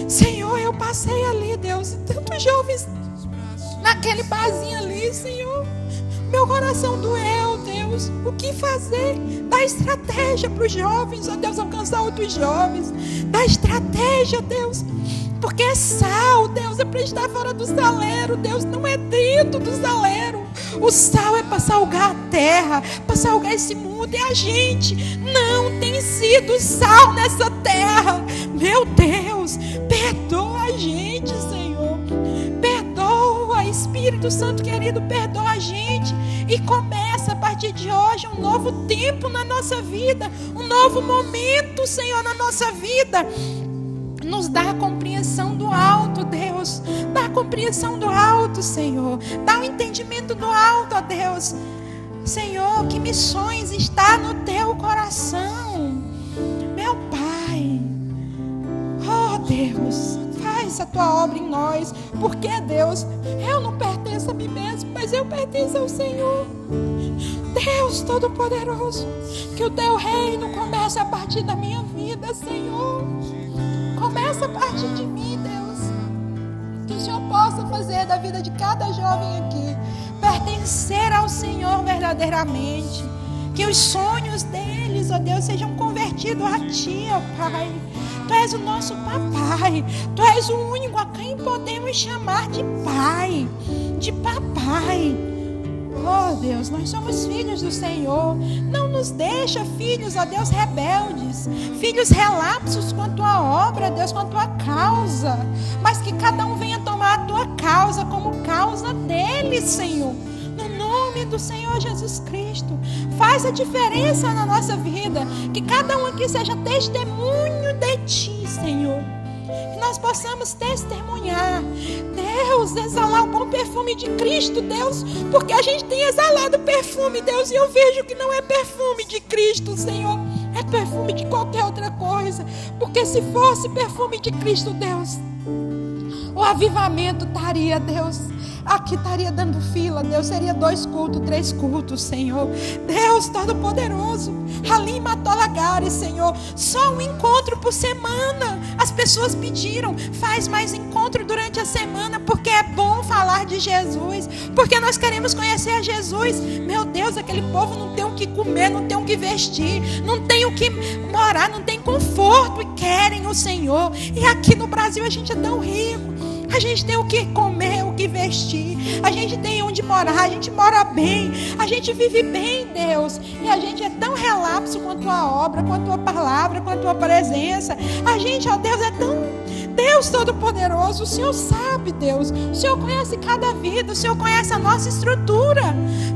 Senhor, eu passei ali, Deus, tantos jovens naquele barzinho ali, Senhor. Meu coração doeu, Deus. O que fazer? Dá estratégia para os jovens, ó Deus, alcançar outros jovens. Dá estratégia, Deus. Porque é sal, Deus, é para estar fora do saleiro, Deus, não é dentro do saleiro. O sal é para salgar a terra, para salgar esse mundo. E a gente não tem sido sal nessa terra. Meu Deus, perdoa a gente, Senhor. Perdoa, Espírito Santo querido, perdoa a gente. E começa a partir de hoje um novo tempo na nossa vida, um novo momento, Senhor, na nossa vida. Nos dá a compreensão do alto, Deus. Dá a compreensão do alto, Senhor. Dá o entendimento do alto, ó Deus. Senhor, que missões está no teu coração. Meu Pai. Oh, Deus, faz a tua obra em nós. Porque, Deus, eu não pertenço a mim mesmo, mas eu pertenço ao Senhor. Deus Todo-Poderoso, que o teu reino comece a partir da minha vida, Senhor. Começa a partir de mim, Deus. Que o Senhor possa fazer da vida de cada jovem aqui pertencer ao Senhor verdadeiramente. Que os sonhos deles, ó Deus, sejam convertidos a Ti, ó Pai. Tu és o nosso papai. Tu és o único a quem podemos chamar de Pai, de papai. Oh Deus, nós somos filhos do Senhor. Não nos deixa filhos, ó Deus, rebeldes, filhos relapsos com a tua obra, Deus, com a tua causa. Mas que cada um venha tomar a tua causa como causa dele, Senhor. No nome do Senhor Jesus Cristo. Faz a diferença na nossa vida. Que cada um aqui seja testemunho de Ti, Senhor. Que nós possamos testemunhar, Deus, exalar o bom perfume de Cristo, Deus, porque a gente tem exalado perfume, Deus, e eu vejo que não é perfume de Cristo, Senhor, é perfume de qualquer outra coisa, porque se fosse perfume de Cristo, Deus, o avivamento estaria, Deus, aqui estaria dando fila, Deus, seria 2 cultos, 3 cultos, Senhor. Deus Todo-Poderoso, Halim Matolagares, Senhor, só um encontro por semana. As pessoas pediram, faz mais encontro durante a semana, porque é bom falar de Jesus, porque nós queremos conhecer a Jesus. Meu Deus, aquele povo não tem o que comer, não tem o que vestir, não tem o que morar, não tem conforto, e querem o Senhor. E aqui no Brasil a gente é tão rico, a gente tem o que comer, o que vestir, a gente tem onde morar, a gente mora bem, a gente vive bem, Deus, e a gente é tão relapso quanto a obra, quanto a palavra, quanto a presença. A gente, ó Deus, é tão... Deus Todo-Poderoso, o Senhor sabe, Deus, o Senhor conhece cada vida, o Senhor conhece a nossa estrutura.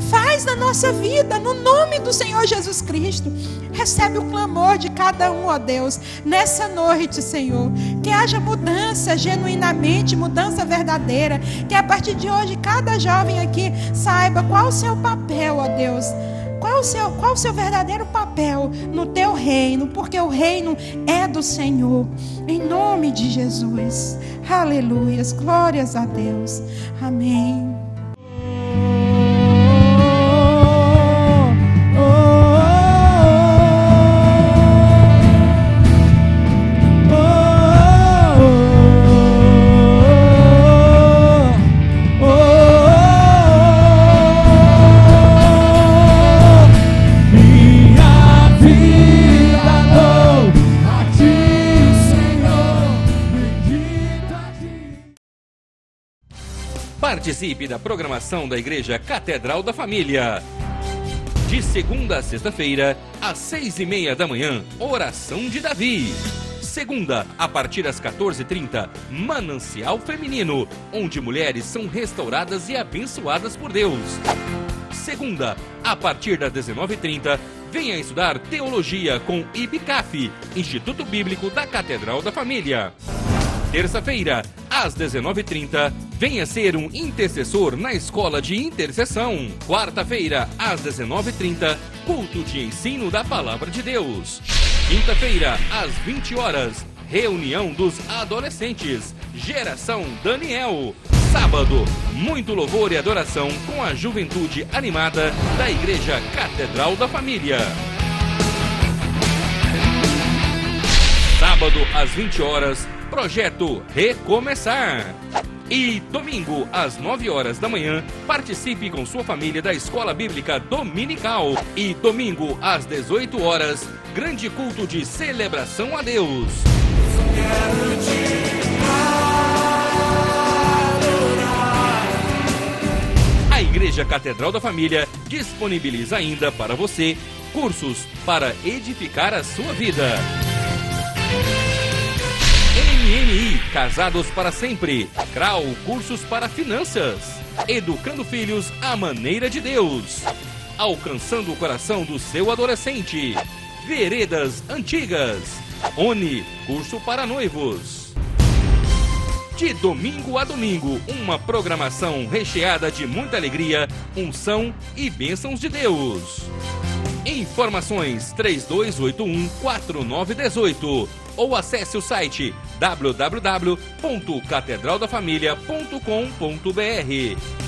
Faz na nossa vida, no nome do Senhor Jesus Cristo. Recebe o clamor de cada um, ó Deus, nessa noite, Senhor. Que haja mudança genuinamente, mudança verdadeira. Que a partir de hoje cada jovem aqui saiba qual o seu papel, ó Deus. Qual o seu verdadeiro papel no teu reino, porque o reino é do Senhor. Em nome de Jesus. Aleluias, glórias a Deus. Amém. Participe da programação da Igreja Catedral da Família. De segunda a sexta-feira, às 6:30 da manhã, Oração de Davi. Segunda, a partir das 14h30, Manancial Feminino, onde mulheres são restauradas e abençoadas por Deus. Segunda, a partir das 19h30, venha estudar Teologia com IBCAF, Instituto Bíblico da Catedral da Família. Terça-feira, às 19h30, venha ser um intercessor na Escola de Intercessão. Quarta-feira, às 19h30, culto de ensino da Palavra de Deus. Quinta-feira, às 20 horas, reunião dos adolescentes, Geração Daniel. Sábado, muito louvor e adoração com a juventude animada da Igreja Catedral da Família. Sábado, às 20 horas, Projeto Recomeçar. E domingo, às 9 horas da manhã, participe com sua família da Escola Bíblica Dominical. E domingo, às 18 horas, grande culto de celebração a Deus. A Igreja Catedral da Família disponibiliza ainda para você cursos para edificar a sua vida. MMI, Casados para Sempre. CRAU, cursos para finanças. Educando filhos à maneira de Deus. Alcançando o coração do seu adolescente. Veredas Antigas. ONI, curso para noivos. De domingo a domingo, uma programação recheada de muita alegria, unção e bênçãos de Deus. Informações 3281-4918 ou acesse o site www.catedraldafamilia.com.br.